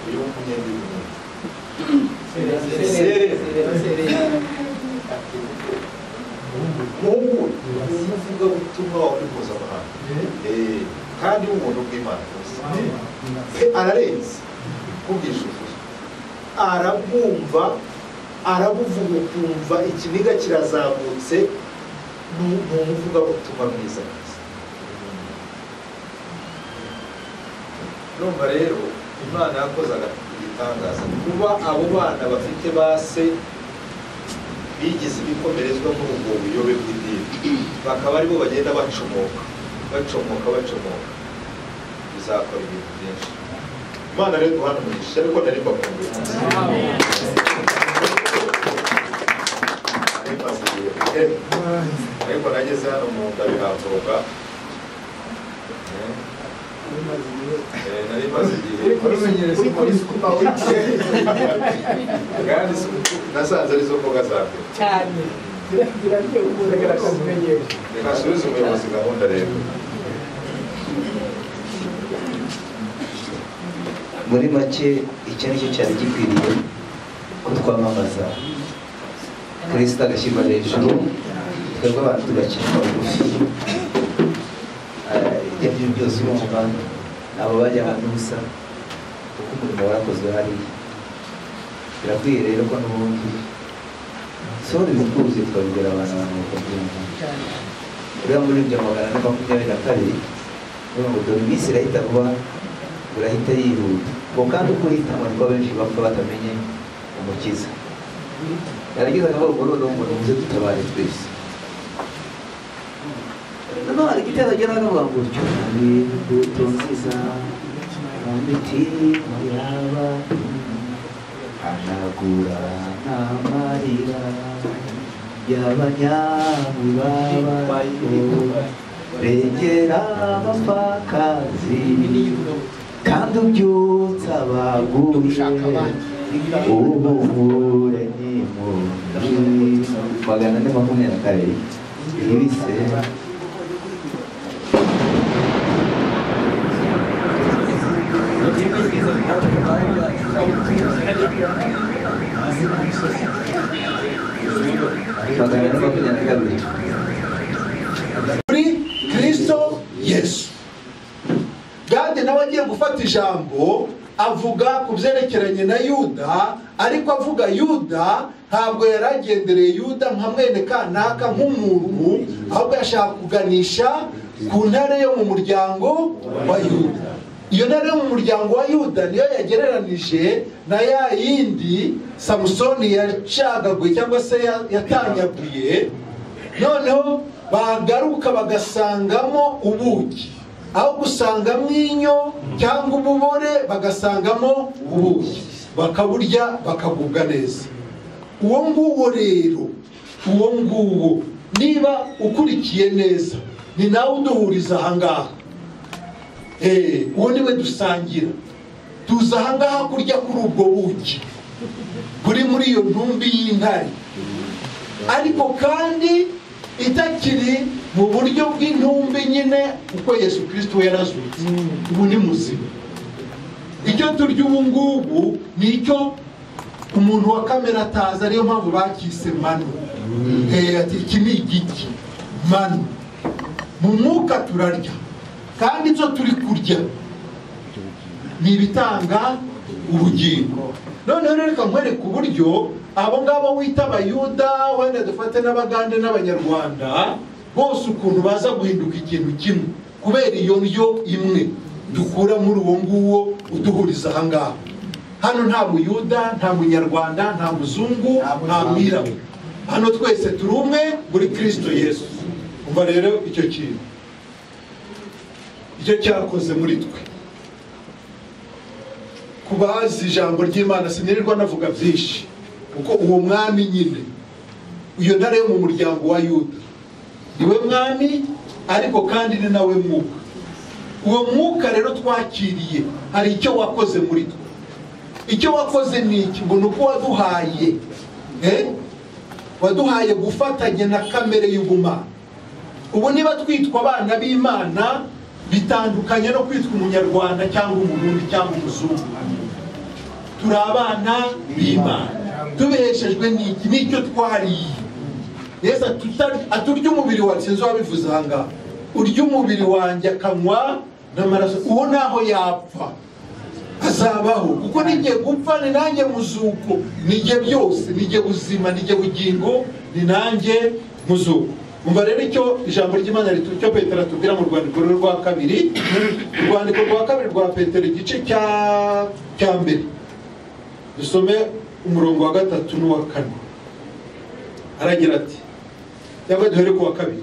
uyu w'umunyenda w'umuntu umuhungu uvuga ubutumwa wawe mpuzamahanga kandi w'umuntu bw'Imana ararenze kubwisha ukuri arabwumva arabuvuga ukumva ikiniga kirazamutse ni umuvugabutumwa mwiza mwiza numva rero Imana yakoze igitangaza kuba abo bana bafite base bigize ibikomerezwa muri ubwo buyobe bw'idini bakaba aribo bagenda bacomoka bizakora ibintu byinshi Imana rero duhana umugisha ariko nari mbakumbuye ariko nageze hano mu nda biramvuga nari maze igihe kandi nasanze arizo mboga za mbere cyane biraryoshye umuntu akazimenyesha reka asubize umuyobozi gahunda rero muri make icyo nicyo cyari gikwiriye ko twamamaza Kristo agashyirwa hejuru twebwe abantu tugakirwa bugufi ibyo ari byo byose urumva abo bajyaga n'ubusa kuko umurimo warakozwe hariya birakwiye rero ko n'ubundi sohora ibikuzi tukabibwira abantu bakabyumva uriya muri ibyo 422 uvuga ngo dore iminsi irahita vuba urahita yihuta ngo kandi uko uhitamo niko benshi bapfa batamenye umukiza yarageze akavuga ngo noneho umuntu muze dutabare twese noneho hari igitero agera akavuga ngo cyuri imbuto nziza mu mitima yaba hanagura n'amarira y'abanyamibabaro regera abapfakazi kandi ubyutsa abaguye ubuhure n'impunzi 422 ibise Muri Kristo Yesu. Gade nawe agiye gufata ijambo avuga ku byerekeranye na Yuda, ariko avuga Yuda ntabwo yaragendereye Yuda nka mwene kanaka nk'umuntu, ahubwo yashaka kuganisha ku ntare yo mu muryango wa Yuda. Iyo ntare yo mu muryango wa Yuda niyo yagereranije na ya yindi Samusoni yacagaguye cyangwa se yatanyaguye, noneho bagaruka bagasangamo ubuki, aho gusangamo inyo cyangwa ububore bagasangamo ubuki, bakaburya bakagubwa neza. Uwo nguwo rero, uwo nguwo niba ukurikiye neza ni nawe uduhuriza ahangaha. Uwo niwe dusangira, tuza ahangaha kurya kuri ubwo buki buri muri iyo ntumbi y'intare, ariko kandi itakiri mu buryo bw'intumbi nyine uko Yesu Kristo yarazutse. Ubu ni muzima. Icyo turya ubu ngubu ni icyo umuntu wa kamera atazi, ariyo mpamvu bakise manu. Ati iki ni igiki manu. Mu mwuka turarya, kandi icyo turi kurya ni ibitanga ubugingo. Noneho reka nkwereke uburyo abo ngabo wita abayuda, wenda dufate n'abagande n'abanyarwanda, bose ukuntu baza guhinduka ikintu kimwe kubera iyo ndyo imwe dukura muri uwo nguwo uduhuriza ahangaha. Hano nta muyuda, nta munyarwanda, nta muzungu, nta mwirabura. Hano twese turi umwe muri Kristo Yesu. Umva rero icyo kintu, icyo cyakoze muri twe. Kubazi ijambo ry'Imana sinirirwa navuga byinshi, kuko uwo mwami nyine, iyo ntare yo mu muryango wa Yuda niwe mwami, ariko kandi ni nawe mwuka. Uwo mwuka rero twakiriye hari icyo wakoze muri twe. Icyo wakoze ni iki? Ngo nuko waduhaye waduhaye gufatanya na kamere y'ubumana. Ubu niba twitwa abana b'Imana bitandukanye no kwitwa umunyarwanda cyangwa umurundi cyangwa umuzungu. Turi abana b'Imana tubeshejwe n'iki? Nicyo twariye. Yesu aturya umubiri wawe, sinzi wabivuze ahangaha, urya umubiri wanjye akanywa n'amaraso, uwo naho yapfa azabaho, kuko n'igihe gupfa ni nanjye muzuko, n'igihe byose, n'igihe buzima, n'igihe bugingo, ni nanjye muzuko. Umva rero icyo ijambo ry'Imana cyo Petero atubwira mu rwandiko rwa kabiri, urwandiko rwa kabiri rwa Petero igice cya mbere, dusome umurongo wa 3 n'uwa 4. Aragira ati, cyangwa duhere ku wa kabiri.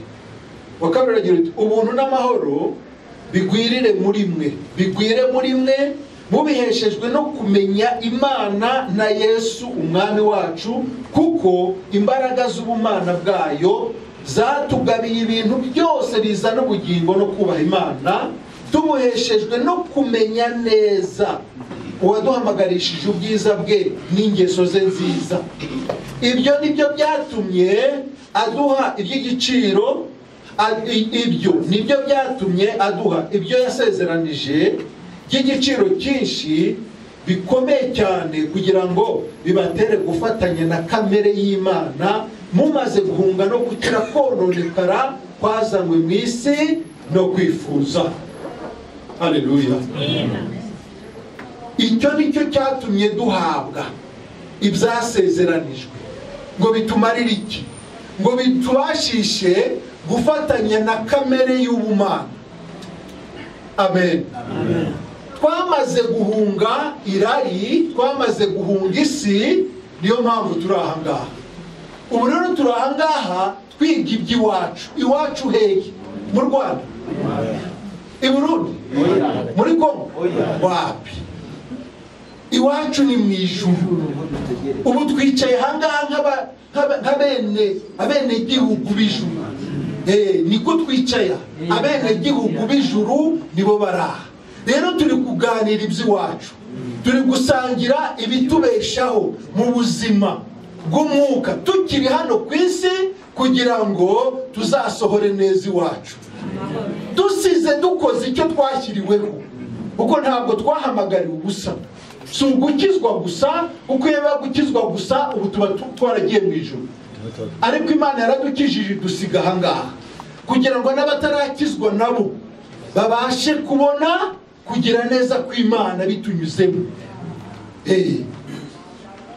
Wa kabiri aragira ati, ubuntu n'amahoro bigwirire muri mwe, bigwire muri mwe, mubiheshejwe no kumenya Imana na Yesu umwami wacu, kuko imbaraga z'ubumana bwayo zatugabiye ibintu byose bizana ubugingo no kubaha Imana, tumuheshejwe no kumenya neza uwaduhamagarishije ubwiza bwe n'ingeso ze nziza. Ibyo nibyo byatumye aduha iby'igiciro ibyo nibyo byatumye aduha ibyo yasezeranije by'igiciro cyinshi bikomeye cyane kugira ngo bibatere gufatanya na kamere y'Imana mumaze guhunga no gukira kononekara kwazanywe mu isi no kwifuza. Haleluya. Icyo nicyo cyatumye duhabwa ibyasezeranijwe ngo bitumarire iki? Ngo bitubashishe gufatanya na kamere y'ubumana. Amen. Twamaze guhunga irari, twamaze guhunga isi, niyo mpamvu turi aha ngaha. Ubu rero turi aha ngaha twiga iby'iwacu. Iwacu hehe? Mu Rwanda? I Burundi? Muri Kongo? Wapi? Iwacu ni mu ijuru. Ubu twicaye aha ngaha nk'abene gihugu b'ijuru. Niko twicaye. Abene gihugu b'ijuru nibo baraha. Rero turi kuganira iby'iwacu, turi gusangira ibitubeshaho mu buzima bw'umwuka tukiri hano ku isi kugira ngo tuzasohore neza iwacu, dusize dukoze icyo twashyiriweho, kuko ntabwo twahamagariwe ubusa. Si ugukizwa gusa, kuko iyo bagukizwa gusa ubu tuba twaragiye mu ijuru. Ariko Imana yaradukijije dusiga aha ngaha kugira ngo n'abatarakizwa nabo babashe kubona kugira neza kw'Imana bitunyuzemo.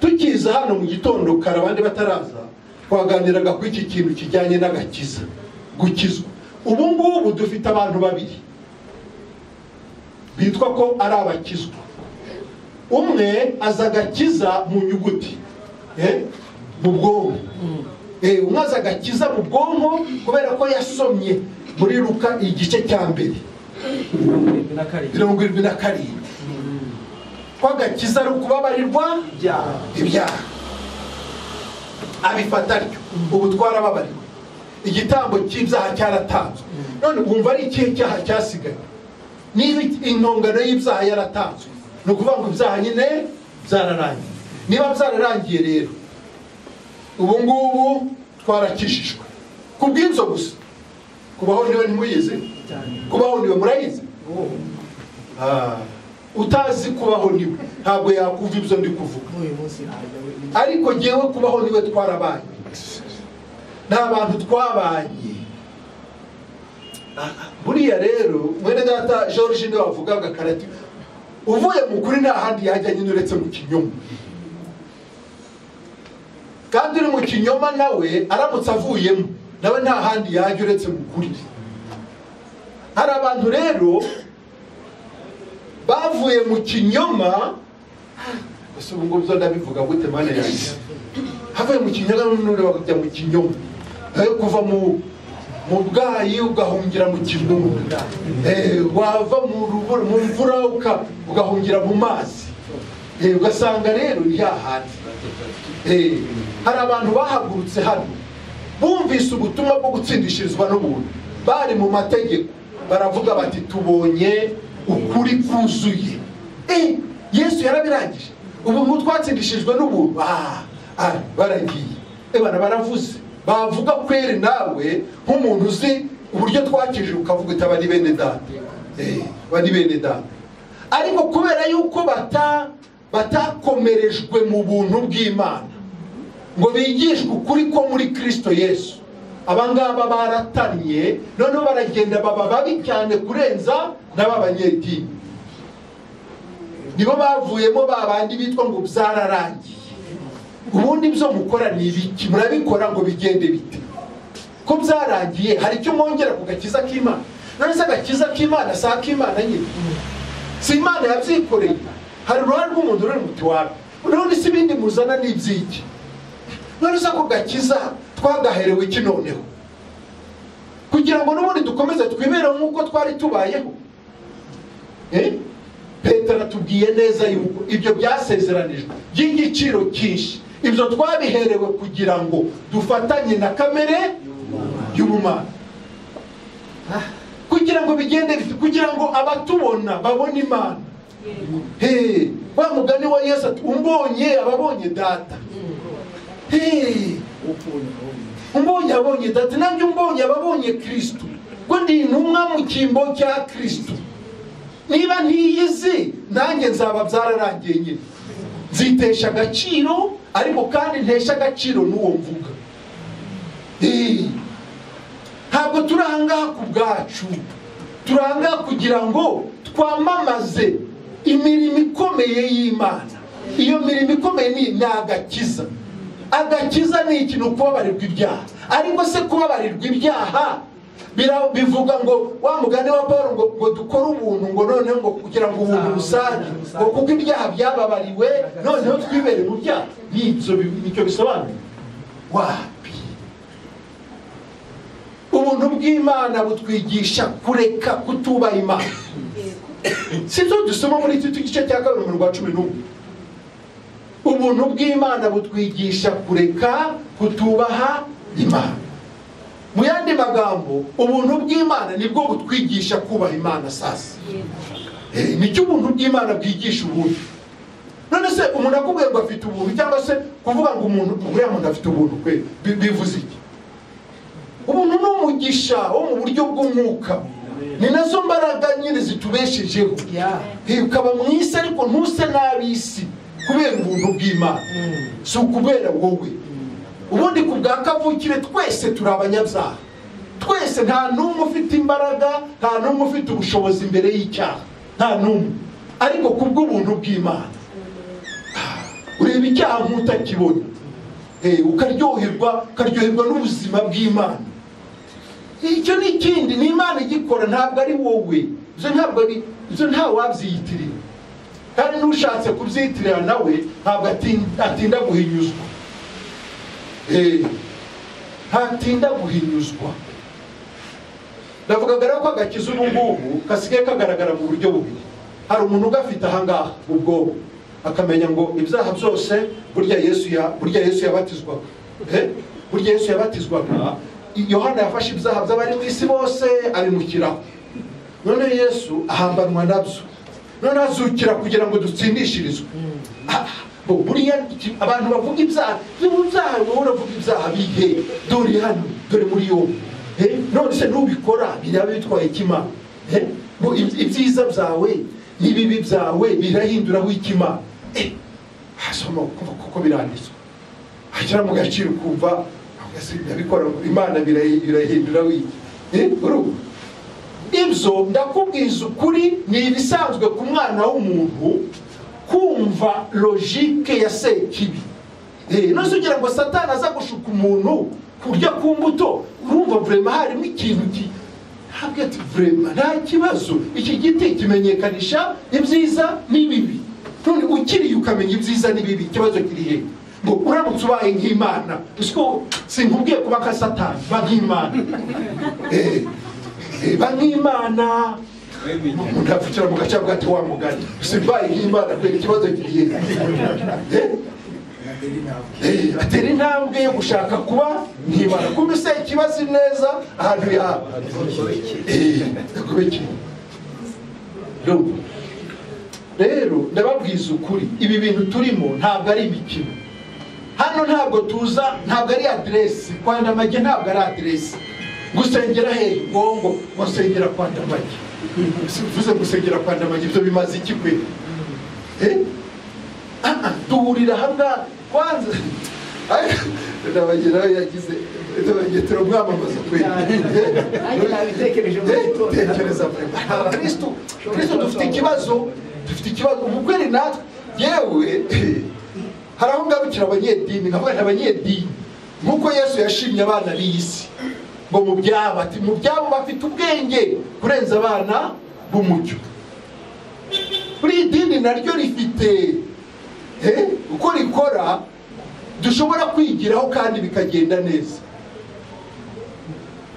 Tukiza hano mu gitondo kare abandi bataraza, twaganiraga ku iki kintu kijyanye n'agakiza, gukizwa. Ubu ngubu dufite abantu babiri bitwa ko ari abakizwa. Umwe aza agakiza mu nyuguti, mu bwonko. Umwe aza agakiza mu bwonko kubera ko yasomye muri Luka igice cya mbere 77. Kwagakiza ari ukubabarirwa ibyaha. Abifata atyo. Ubu twarababariwe. Igitambo cy'ibyaha cyaratanzwe. None wumva ari ikihe cyaha cyasigaye? Niba intongano y'ibyaha yaratanzwe, ni ukuvuga ngo ibyaha nyine byararangiye. Niba byararangiye rero, ubu ngubu twarakishijwe. Kubw'inzo gusa. Kubaho niwe ntimuyize? Kubaho niwe murayize? Utazi kubaho niwe ntabwo yakuva ibyo ndi kuvuga. Ariko jyewe kubaho niwe twarabaye. Nta bantu twabanye. Buriya rero mwene data George niwe wavugaga karati, uvuye mu kuri nta handi yajya nyine uretse mu kinyoma. Kandi uri mu kinyoma nawe aramutse avuyemo, nawe nta handi yajya uretse mu kuri. Hari abantu rero bavuye mu kinyoma, gusa ubu ngubu ndabivuga gute Mana yanjye, havuye mu kinyoma none bakajya mu kinyoma, kuva mu bwayi ugahungira mu kinunga, wava mu mvura ugahungira mu mazi, ugasanga rero ni hahandi. Hari abantu bahagurutse hano bumvise ubutumwa bwo gutsindishirizwa n'ubuntu, bari mu mategeko, baravuga bati tubonye ukuri kuzuye. Yesu yarabirangije, ubu ngo twatsindishijwe n'ubuntu. Baragiye bana baravuze, bavuga kweri nawe nk'umuntu uzi uburyo twakije ukavuga utaba ni bene data, bari bene data. Ariko kubera yuko batakomerejwe mu buntu bw'Imana ngo bigishwe ukuri ko muri Kristo Yesu, abangaba baratanye, noneho baragenda baba babi cyane kurenza n'abanyedini. Nibo bavuyemo babandi bitwa ngo byararangiye. Ubundi byo mukora ni ibiki? Murabikora ngo bigende bite? Ko byarangiye hari icyo mwongera ku gakiza k'Imana? None se agakiza k'Imana sa k'Imana nyine, si Imana yabyikoreye? Hari uruhare rw'umuntu ruri muti wawe, none se ibindi muzana ni ibyiki? None se ako gakiza twagaherewe iki noneho? Kugira ngo n'ubundi dukomeze twibere nk'uko twari tubayeho. Petero atubwiye neza yuko ibyo byasezeranijwe by'igiciro cyinshi, ibyo twabiherewe kugira ngo dufatanye na kamere y'ubumana, kugira ngo bigende, kugira ngo abatubona babone Imana. Wa mugani wa Yesu ati umbonye ababonye data. umbonye abonye data, nanjye umbonye ababonye Kristo. Ngo ndi intumwa mu cyimbo cya Kristo. Niba ntiyizi nanjye nzaba byararangiye nyine, nzitesha agaciro, ariko kandi ntesha agaciro n'uwo mvuga. Ntabwo turangaha ku bwacu, turangaha kugira ngo twamamaze imirimo ikomeye y'Imana. Iyo mirimo ikomeye ni agakiza. Agakiza ni ikintu kubabarirwa ibyaha, ariko se kubabarirwa ibyaha bivuga ngo wa mugani wa Paul ngo dukore ubuntu, ngo noneho ngo kugira ngo ubuntu busange, ngo kuko ibyaha byababariwe noneho twibere mu byaha. Nicyo bisobanuye? Wapi! Ubuntu bw'Imana butwigisha kureka kutubaha Imana. Sibyo dusoma muri Tito igice cya 2:11. Ubuntu bw'Imana butwigisha kureka kutubaha Imana. Mu yandi magambo, ubuntu bw'Imana nibwo butwigisha kubaha Imana sasa. Nicyo ubuntu bw'Imana bwigisha ubundi. None se umuntu akubwiye ngo afite ubuntu, cyangwa se kuvuga ngo umuntu uriya muntu afite ubuntu kwe, bivuze iki? Ubuntu ni umugisha wo mu buryo bw'umwuka. Ni nazo mbaraga nyine zitubeshejeho. Ukaba mu isi ariko ntuse n'ab'isi kubera ubuntu bw'Imana, si ukubera wowe. Ubundi ku bwa kavukire twese turi abanyabyaha. Twese nta n'umwe ufite imbaraga, nta n'umwe ufite ubushobozi imbere y'icyaha, nta n'umwe. Ariko ku bw'ubuntu bw'Imana ureba icyaha nk'utakibona, ukaryoherwa n'ubuzima bw'Imana. Icyo ni ikindi, ni Imana igikora, ntabwo ari wowe. Ibyo nta wabyiyitirira, kandi n'ushatse kubyiyitirira nawe ntabwo atinda guhinyuzwa. Ntatinda guhinyuzwa. Ndavugaga rero ko agakiza ubu ngubu kasigaye kagaragara mu buryo bubiri. Hari umuntu ugafite ahangaha ubwo akamenya ngo ibyaha byose burya Yesu yabatizwaga. Burya Yesu yabatizwaga, Yohana yafashe ibyaha by'abari mu isi bose abimukiraho. None Yesu ahambanwa nabyo, none azukira kugira ngo dutsindishirizwe. Buriya abantu bavuga ibyaha, wowe uravuga ibyaha bihe, dore hano, dore muri yo. None se nubikora biraba bitwaye ikima? Ibyiza byawe n'ibibi byawe birahinduraho ikima? Hasoma kuko biranditswe. Hashyira mu gaciro kumva ndabikora, Imana birahinduraho iki? Ibyo ndakubwiza ukuri, ni ibisanzwe ku mwana w'umuntu kumva logique ya Sekibi. None ugira ngo Satani aza gushuka umuntu kurya ku mbuto, urumva vraiment harimo ikintu ntabwo ati vraiment nta kibazo. Iki giti kimenyekanisha ibyiza n'ibibi. None ukiriye ukamenya ibyiza n'ibibi, ikibazo kiri he? Ngo uramutse ubaye nk'Imana, usiko sinkubwiye kuba nka Satani, ba nk'Imana. Ba nk'Imana. Ndapfukira mu gace bwate wa mugani, simbaye nk'Imana, kwera ikibazo kiri he? Atera intambwe yo gushaka kuba nk'Imana. Kumbe se ikibazo neza ahantu yawe. Rero ndababwiza ukuri, ibi bintu turimo ntabwo ari imikino. Hano ntabwo tuza, ntabwo ari adresi. Kwandamage ntabwo ari adresi. Gusengera he? Ngo gusengera Kwandamage. Sivuze gusengera Kwandamage, ibyo bimaze iki kwe? Duhurira hamwe kwanza. Ndabageraho yagize turamwamamaza kwe. Tekereza Kristo dufite ikibazo, umukweri natwe yewe. Hari aho ngarukira abanyedini, nkavuga abanyedini nk'uko Yesu yashimye abana b'isi ngo mu byabo bafite ubwenge kurenza abana b'umucyo. Buri idini naryo rifite uko rikora, dushobora kwigiraho kandi bikagenda neza.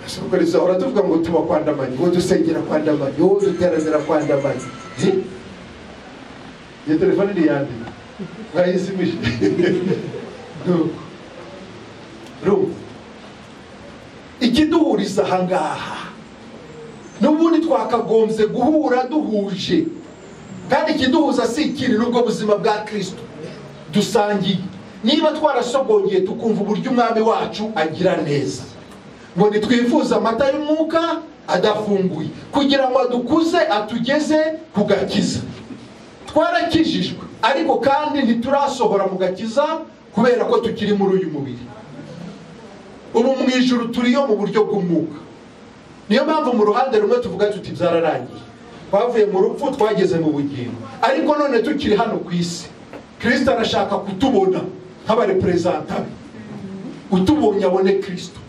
Asubukariza uratuvuga ngo tuba Kwandamage, ngo dusengera Kwandamage, ngo duteranira Kwandamage. Ye telefone ni yandi. Bayisimishe. Ikiduhuriza ahangaha n'ubundi twakagombye guhura duhuje, kandi ikiduhuza si ikindi n'ubwo buzima bwa Kristo dusangiye. niba twarasogongeye tukumva uburyo umwami wacu agira neza, ngo nitwifuza amata y'umwuka adafunguye kugira ngo adukuze atugeze ku gakiza. Twarakijijwe ariko kandi ntiturasohora mu gakiza kubera ko tukiri muri uyu mubiri. Ubu mu ijuru turiyo mu buryo bw'umwuka. Niyo mpamvu mu ruhande rumwe tuvuga tuti byararangiye, twavuye mu rupfu twageze mu bugingo, ariko none tukiri hano ku isi Kristo arashaka kutubona nk'abarepresenta be. Utubonye abone Kristo,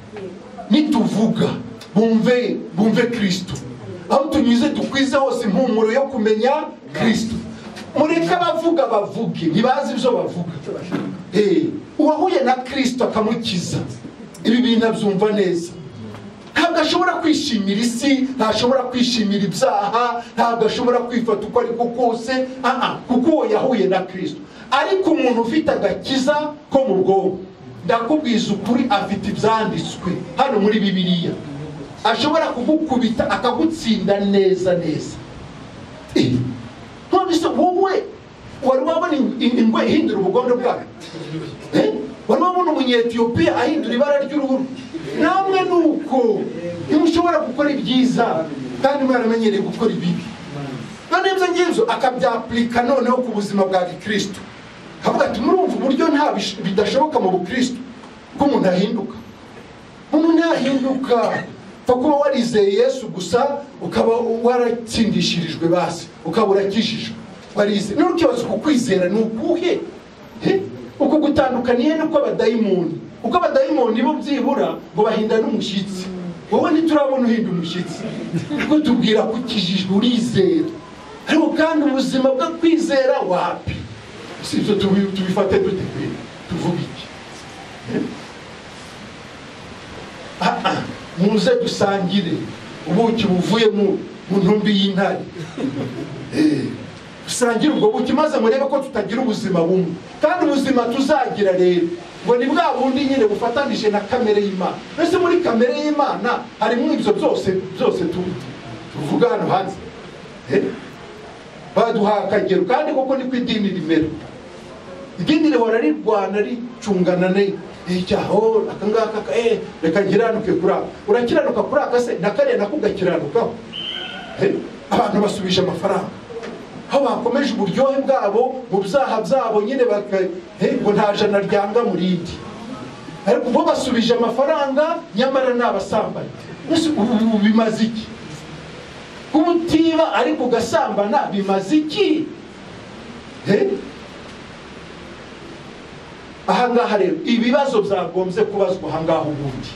nituvuga bumve Kristo, aho tunyuze tukwize hose impumuro yo kumenya Kristo. Mureke abavuga bavuge, ntibazi ibyo bavuga. Uwahuye na Kristo akamukiza, ibi bintu abyumva neza. Ntabwo ashobora kwishimira isi, ntashobora kwishimira ibyaha, ntabwo ashobora kwifata uko ariko kose, kuko uwo yahuye na Kristo. Ariko umuntu ufite agakiza ko mu bwonko, ndakubwiza ukuri, afite ibyanditswe hano muri Bibiliya, ashobora kugukubita akagutsinda neza neza. None se wowe wari wabona ingwe ihindura ubugondo bwawe? Wari wabona umunyetiyopiya ahindura ibara ry'uruhu? Namwe nuko ntimushobora gukora ibyiza kandi mwaramenyereye gukora ibibi. None ibyo ngibyo akabyapurika noneho ku buzima bwa Kristo, kavuga ati murumva uburyo nta bidashoboka mu Bukristo ko umuntu ahinduka. Umuntu ntahinduka kuba warizeye Yesu gusa ukaba waratsindishirijwe basi ukaba urakijijwe warize. N'ukibazo kukwizera ni ukuhe? Uko gutandukaniye nuko abadayimoni, uko abadayimoni bo byibura ngo bahinda n'umushyitsi, wowe ntiturabona uhinda umushyitsi, kuko tubwira ko ukijijwe urizera. Ariko kandi ubuzima bwo kwizera wapi? Si ibyo tubifate dute? Tuvuga iki? Muze dusangire ubuki buvuye mu ntumbi y'intare. Dusangire ubwo buki maze murebe ko tutagira ubuzima bumwe. Kandi ubuzima tuzagira rero ngo ni bwa bundi nyine bufatanije na kamere y'Imana. Mbese muri kamere y'Imana harimo ibyo byose tuvuga hano hanze. Baduha akagero kandi koko ni ku idini rimera. Idini rihora rirwana ricungana icyaho akangaka reka nkiranuke kuri urakiranuka kuri akase nakariya nakugakiranukaho. Abantu basubisha amafaranga, aho bakomeje uburyohe bwabo mu byaha byabo nyine ngo nta jana ryanga murindi, ariko bo basubije amafaranga nyamara n'abasambanyi. Ubu bimaze iki? Kubutiba ariko ugasambana bimaze iki? Ahangaha rero ibibazo byagombye kubazwa ahangaha ubundi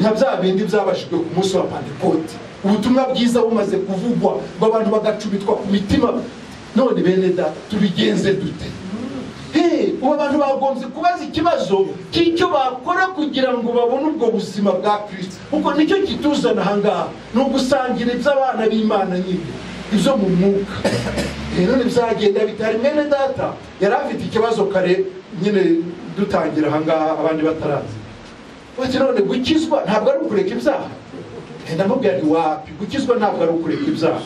nka bya bindi byabashijwe ku munsi wa Pentekote, ubutumwa bwiza bumaze kuvugwa ngo abantu bagacubitwa ku mitima. None bene data tubigenze dute? Ubu abantu bagombye kubaza ikibazo cy'icyo bakora kugira ngo babone ubwo buzima bwa Kristo, kuko nicyo kituzana ahangaha, ni ugusangira iby'abana b'Imana nyine, ibyo mu mwuka. None bizagenda bitari. Mwene data yari afite ikibazo kare nyine dutangira ahangaha abandi batarazi, bati none gukizwa ntabwo ari ukureka ibyaha. Ndamubwira nti wapi, gukizwa ntabwo ari ukureka ibyaha,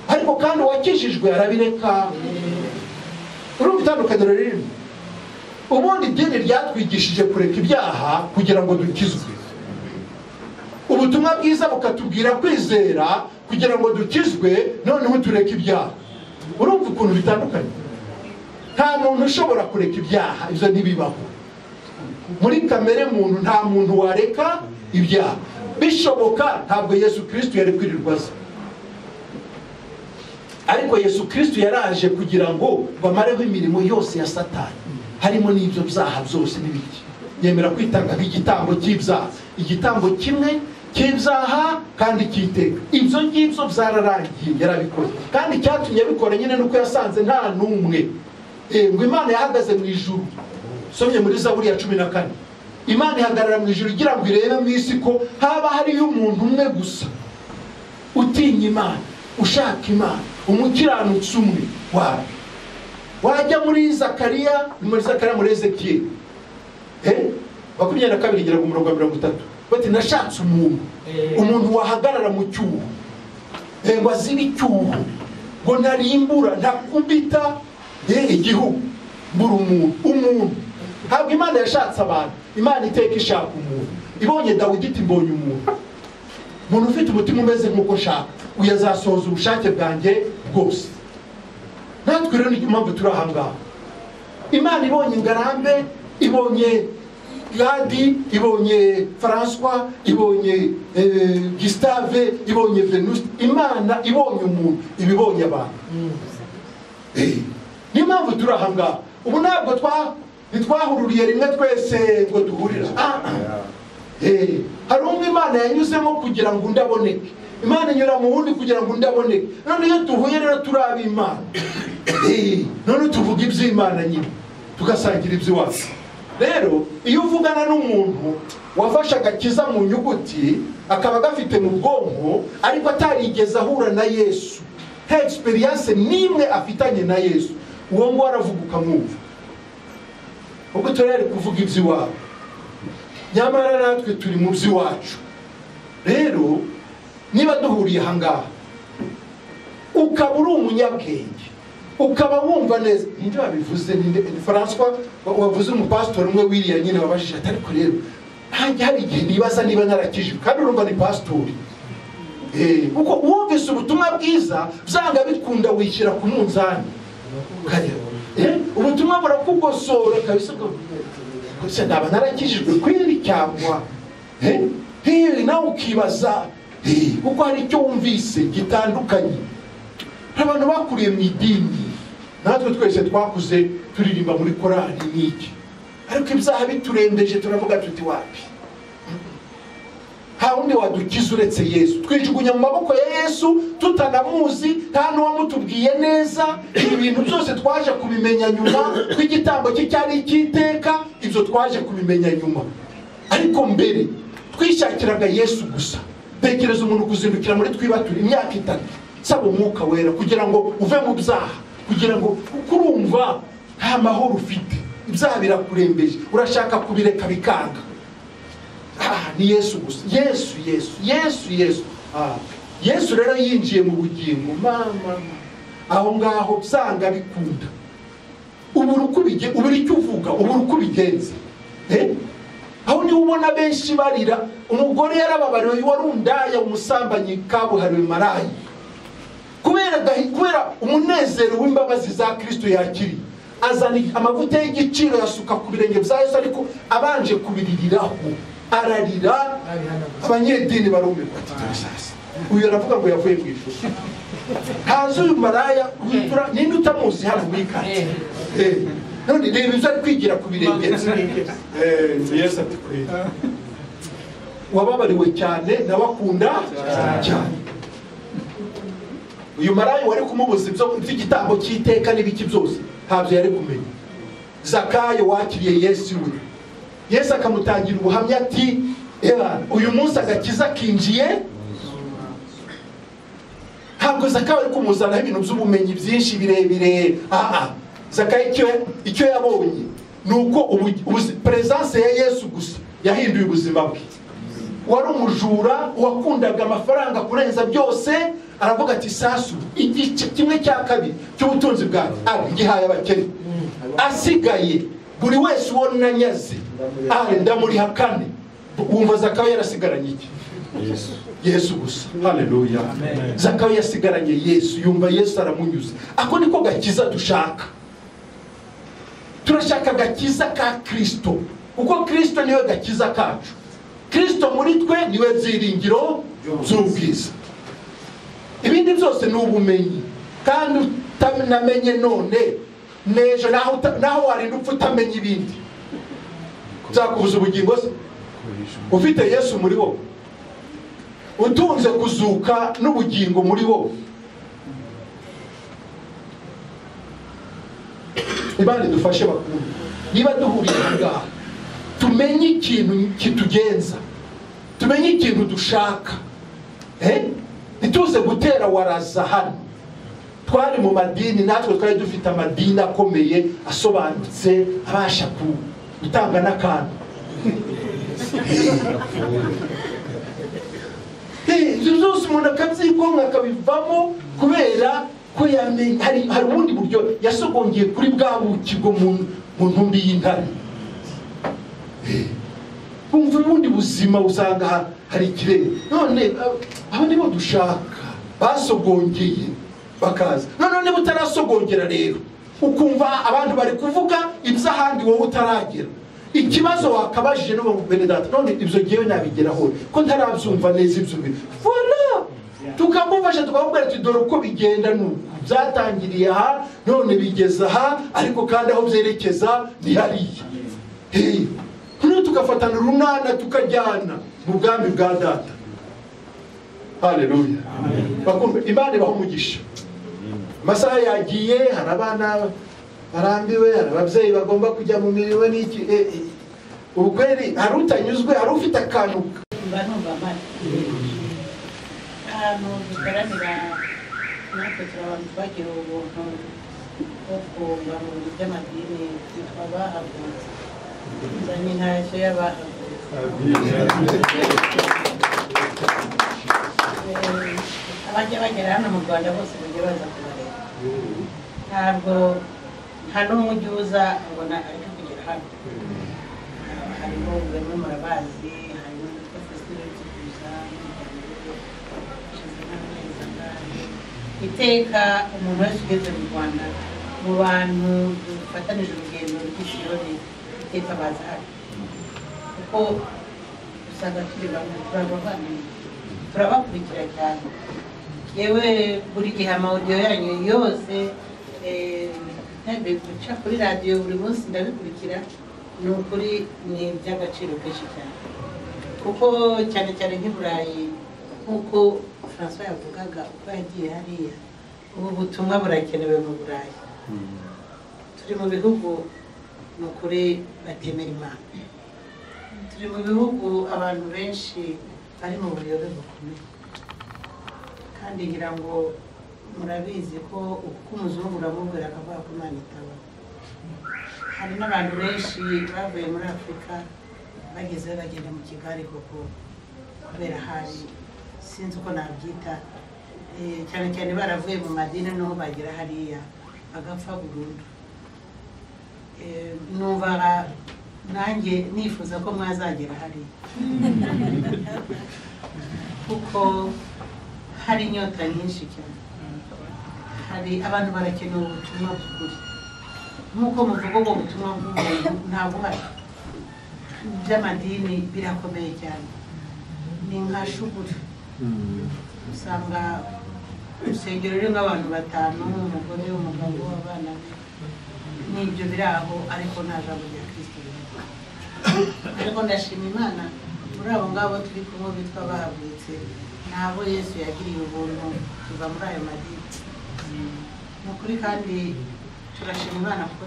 ariko kandi uwakijijwe arabireka. Urumva itandukaniro ririmo? Ubundi idini ryatwigishije kureka ibyaha kugira ngo dukizwe, ubutumwa bwiza bukatubwira kwizera kugira ngo dukizwe noneho tureke ibyaha. Urumva ukuntu bitandukanye? Nta muntu ushobora kureka ibyaha, ibyo ntibibaho. Muri kamere muntu nta muntu wareka ibyaha. Bishoboka ntabwo Yesu Kristo yari kwirirwa aza, ariko Yesu Kristo yaraje kugira ngo bamareho imirimo yose ya Satani, harimo n'ibyo byaha byose n'ibiki. Yemera kwitanga nk'igitambo cy'ibyaha, igitambo kimwe cy'ibyaha kandi cyiteka. Ibyo ngibyo byararangiye, yarabikoze. Kandi cyatumye abikora nyine nuko yasanze nta n'umwe. Ngo Imana yahagaze mu ijuru. Somye muri Zaburi ya 14, Imana ihagarara mu ijuru igira ngo irebe mu isi ko haba hariyo umuntu umwe gusa utinya Imana, ushaka Imana, umukiranutsi umwe. Wajya muri Zakariya, muri Ezekiyeli 22 ngera ku murongo wa 30, bati nashatse umuntu wahagarara mu cyuho, ngo azire icyuho, ngo narimbura ntakubita igihugu. mbura umuntu ntabwo Imana yashatse abantu, Imana iteka ishaka umuntu. Ibonye Dawidi iti mbonye umuntu ufite umutima umeze nk'uko nshaka, uyu azasohoza ubushake bwanjye bwose. Natwe rero niyo mpamvu turi aha ngaha. Imana ibonye Ngarambe, ibonye Gadi, ibonye François, ibonye Gustave, ibonye Venuste. Imana ibonye umuntu, ibibonye abantu. Niyo mpamvu turi aha ngaha. Ubu ntabwo ntitwahururiye rimwe twese ngo duhurira. Hari umwe Imana yanyuzemo kugira ngo ndaboneke, Imana inyura mu wundi kugira ngo ndaboneke. None iyo tuhuye rero turi ab'Imana, none tuvuga iby'Imana nyine, tugasangira iby'iwacu. Rero iyo uvugana n'umuntu wafashe agakiza mu nyuguti akaba gafite mu bwonko ariko atarigeze ahura na Yesu, nta experience n'imwe afitanye na Yesu, uwo ngo aravuga ukamwumva. Ubwo turere kuvuga iby'iwabo, nyamara natwe turi mu by'iwacu. Rero niba duhuriye aha ngaha ukaba uri umunyabwenge, ukaba wumva neza, ninde wabivuze? François wavuze umupasitori umwe wiriya nyine wabajije ati ariko rero ntange hari igihe nibaza niba narakijijwe, kandi urumva ni pasitori. Kuko wumvise ubutumwa bwiza byanga bikunda wishyira ku munzani ubutumwa burakugosora kabisa, gusa ndaba narakijijwe kweri cyangwa nawe ukibaza, kuko hari icyo wumvise gitandukanye. Abantu bakuriye mu idini, natwe twese twakuze turirimba muri korali n'iki, ariko ibyaha biturembeje turavuga tuti wapi, nta wundi wadukiza uretse Yesu. Twijugunya mu maboko ya Yesu tutanamuzi, nta n'uwamutubwiye neza. Ibintu byose twaje kubimenya nyuma, tw'igitambo cye cyari icy'iteka, ibyo twaje kubimenya nyuma. Ariko mbere twishakiraga Yesu gusa. Tekereza umuntu kuzindukira muri twibatura imyaka 3 saba umwuka wera kugira ngo uve mu byaha, kugira ngo ukurumva nta mahoro ufite, ibyaha birakurembeje, urashaka kubireka bikanga. Ni Yesu gusa, Yesu. Yesu rero yinjiye mu bugingo, mama aho ngaho usanga bikunda. Ubura icyo uvuga, ubura uko ubigenza. Aho niho ubona benshi barira. Umugore yarababariwe, wari undaya, umusambanyi, kabuhariwe, marayi, kubera umunezero w'imbabazi za Kristo yakiriye. Azana amavuta y'igiciro yasuka ku birenge bya Yesu, ariko abanje kubiririraho ararira. Abanyedini barumirwa ati dore sasa uyu aravuga ngo yavuye mu ijuru, haza uyu maraya witura ninde utamuzi hano wikati. None reba ibyo ari kwigira ku birenge. Yesu ati kweli wababariwe cyane, nawakunda cyane. Uyu maraya wari kumubuza ibyo by'igitambo cy'iteka n'ibiki byose ntabyo yari kumenya. Zakayo wakiriye Yesu we, Yesu akamutangira ubuhamya ati uyu munsi agakiza kinjiye. Ntabwo Zakayo ari kumuzanaho ibintu by'ubumenyi byinshi birebire. Zakayo icyo yabonye ni uko presence ya Yesu gusa yahinduye ubuzima bwe. Wari umujura wakundaga amafaranga kurenza byose, aravuga ati sasu igice kimwe cya kabiri cy'ubutunzi bwanjye gihaye abakene, asigaye buri wese uwo nanyaze ndamuriha kane. Wumva Zakayo yarasigaranye iki? Yesu gusa. Haleluya. Zakayo yasigaranye Yesu, yumva Yesu aramunyuze. Ako niko gakiza dushaka. Turashaka gakiza ka Kristo, kuko Kristo niwe gakiza kacu. Kristo muri twe niwe byiringiro by'ubwiza. Ibindi byose ni ubumenyi, kandi utanamenye none nejo naho warinda upfa utamenye ibindi byakubuza ubugingo se. Ufite Yesu muri wowe, utunze kuzuka n'ubugingo muri wowe, Imana idufashe bakuru. Niba duhuriye ngaha, tumenye ikintu kitugenza, tumenye ikintu dushaka. Ntituze gutera waraza hano. Twari mu madini, natwe twari dufite amadini akomeye asobanutse, abasha gutanga n'akantu. Ibyo byose umuntu akabyigonga akabivamo kubera ko yamenye hari ubundi buryo yasogongeye kuri bwa buki bwo mu ntumbi y'intare. Kumva ubundi buzima usanga hari ikirere. None abo nibo dushaka basogongeye bakaza. None butarasogongera rero ukumva abantu bari kuvuga iby'ahandi wowe utaragera. Ikibazo wakabajije no mu bene data, none ibyo giye nabigeraho ko ntarabyumva neza ibyo bintu. Voilà, tukamufasha tukabwira ati dore uko bigenda nuko byatangiriye aha none bigeza aha, ariko kandi aho byerekeza ni hariya. None tugafatana runana tukajyana mu bwami bwa data. Haleluya. Bakumva Imana ibaho umugisha. Masaha yagiye, hari abana barambiwe, hari ababyeyi bagomba kujya mu mirimo n'iki. Ubukweri hari utanyuzwe, hari ufite akantu. Ahantu dukoranira natwe turabantu bagira ubuntu bwo kunga mu bintu by'amadini twitwa bahagurutse. Nzanye intashyo y'abahagurutse. Abajya bagera hano mu Rwanda bose bajya baza kubareba. Ntabwo nta n'umwe ujya uza abona ariko kugera hano. Harimo bamwe murabazi, harimo festival y'ikuza, iteka umuntu wese ugeze mu Rwanda mu bantu dufatanije urugendo rw'Isiyoni iteka baza hano. Kuko usanga turi bamwe turabakurikira cyane. Yewe buri gihe amaudio yanyu yose guca kuri radiyo buri munsi ndabikurikira. Ni ukuri ni iby'agaciro kenshi cyane, kuko cyane cyane nk'i Burayi nk'uko François yavugaga uko yagiye hariya, ubu butumwa burakenewe mu Burayi. Turi mu bihugu ni ukuri batemera Imana, turi mu bihugu abantu benshi bari mu buyobe bukomeye, kandi ngira ngo murabizi ko uko umuzungu uramubwira akavuga ko Imana itaba. Hari n'abantu benshi bavuye muri Afurika bageze bagenda mu Kigali koko kubera hari sinzi uko nabyita, cyane cyane baravuye mu madini n'aho bagera hariya bagapfa burundu. Numva nanjye nifuza ko mwazagera hariya kuko hari inyota nyinshi cyane. Hari abantu barakeneye ubutumwa bw'ukuri nk'uko muvuga ubwo butumwa bw'umuntu nta buhari. By'amadini birakomeye cyane, ni nka shuguri. Usanga urusengero rurimo abantu 5, umugore, umugabo, abana be, n'ibyo biri aho, ariko nta jambo rya Kristo ririho. Ariko ndashima Imana muri abo ngabo turi kumwe bitwa bahagurutse, nabo Yesu yagiriye ubuntu tuva muri ayo madini. Ni ukuri kandi turashima Imana kuko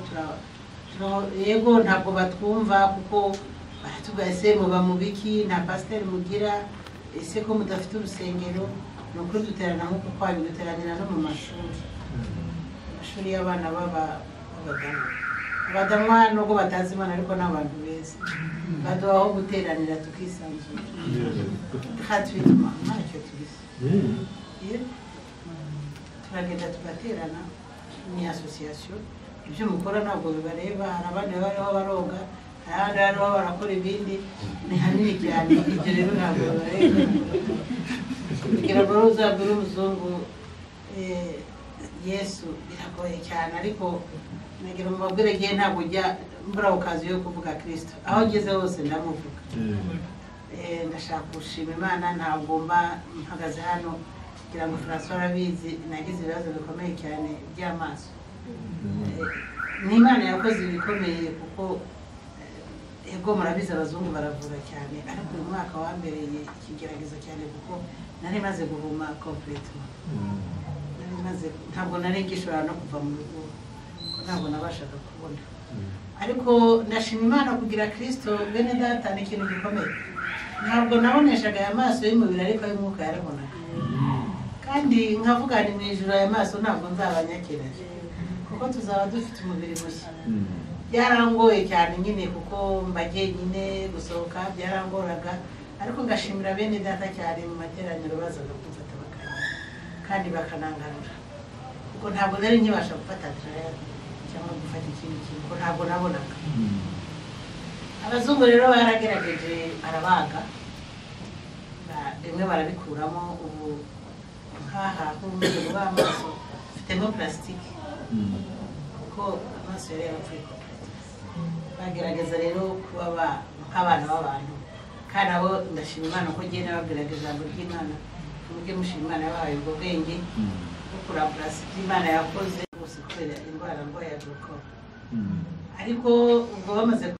yego ntabwo batwumva kuko baratubwira ese muba mu biki, nta pasiteri mugira, ese ko mudafite urusengero. Ni ukuri duterana nk'uko kwabi duteranira no mu mashuri y'abana b'abadamu nubwo batazi Imana ariko n'abantu beza baduha aho guteranira tukisanzura. Gratuitement ntacyo tubise, turagenda tugaterana. Ni association, ibyo mukora ntabwo bibareba. Hari abandi bariho baroga, hari abandi bariho barakora ibindi, ni hanini cyane. Ibyo rero ntabwo bibareba. Kugira ngo uzabwire umuzungu Yesu biragoye cyane, ariko nagira ngo mbabwire igihe ntabwo ujya mbura okazi yo kuvuga Kristo. Aho ngeze hose ndamuvuga. Ndashaka gushima Imana, ntabwo mba mpagaze hano kugira ngo François arabizi nagize ibibazo bikomeye cyane by'amaso. Ni Imana yakoze ibikomeye kuko ego murabizi abazungu baravuga cyane, ariko uyu mwaka wambereye ikigeragezo cyane kuko nari maze guhuma complètement. Ntabwo nari ngishobora no kuva mu rugo, ntabwo nabashaga kubona. Ariko ndashima Imana kugira Kristo bene data ni ikintu gikomeye. Ntabwo naboneshaga aya maso y'umubiri ariko y'umwuka yarabonaga. Kandi nkavuga ni mu ijuru aya maso ntabwo nzabanyakereje kuko tuzaba dufite umubiri mushya. Byarangoye cyane nyine kuko mbagiye nyine gusohoka byarangoraga, ariko ngashimira bene data cyane mu materaniro bazaga kumfata bakanya kandi bakanangarura. kuko ntabwo nari nkibasha gufata trial cyangwa gufata ikindi kintu kuko ntabwo nabonaga. Abazungu rero baragerageje arabaga rimwe barabikuramo ubu nkaha nk'umweru w'amaso mfitemo plastique kuko amaso yari yarapfuye. Bagerageza rero kuba nk'abana b'abantu kandi abo ndashima Imana ko ngiye nababwiraga ijambo ry'Imana mujye mushima Imana yabahaye ubwo bwenge bwo kurambura Imana yakoze bose kubera indwara ngo ya glaucoma. Ariko ubwo bamaze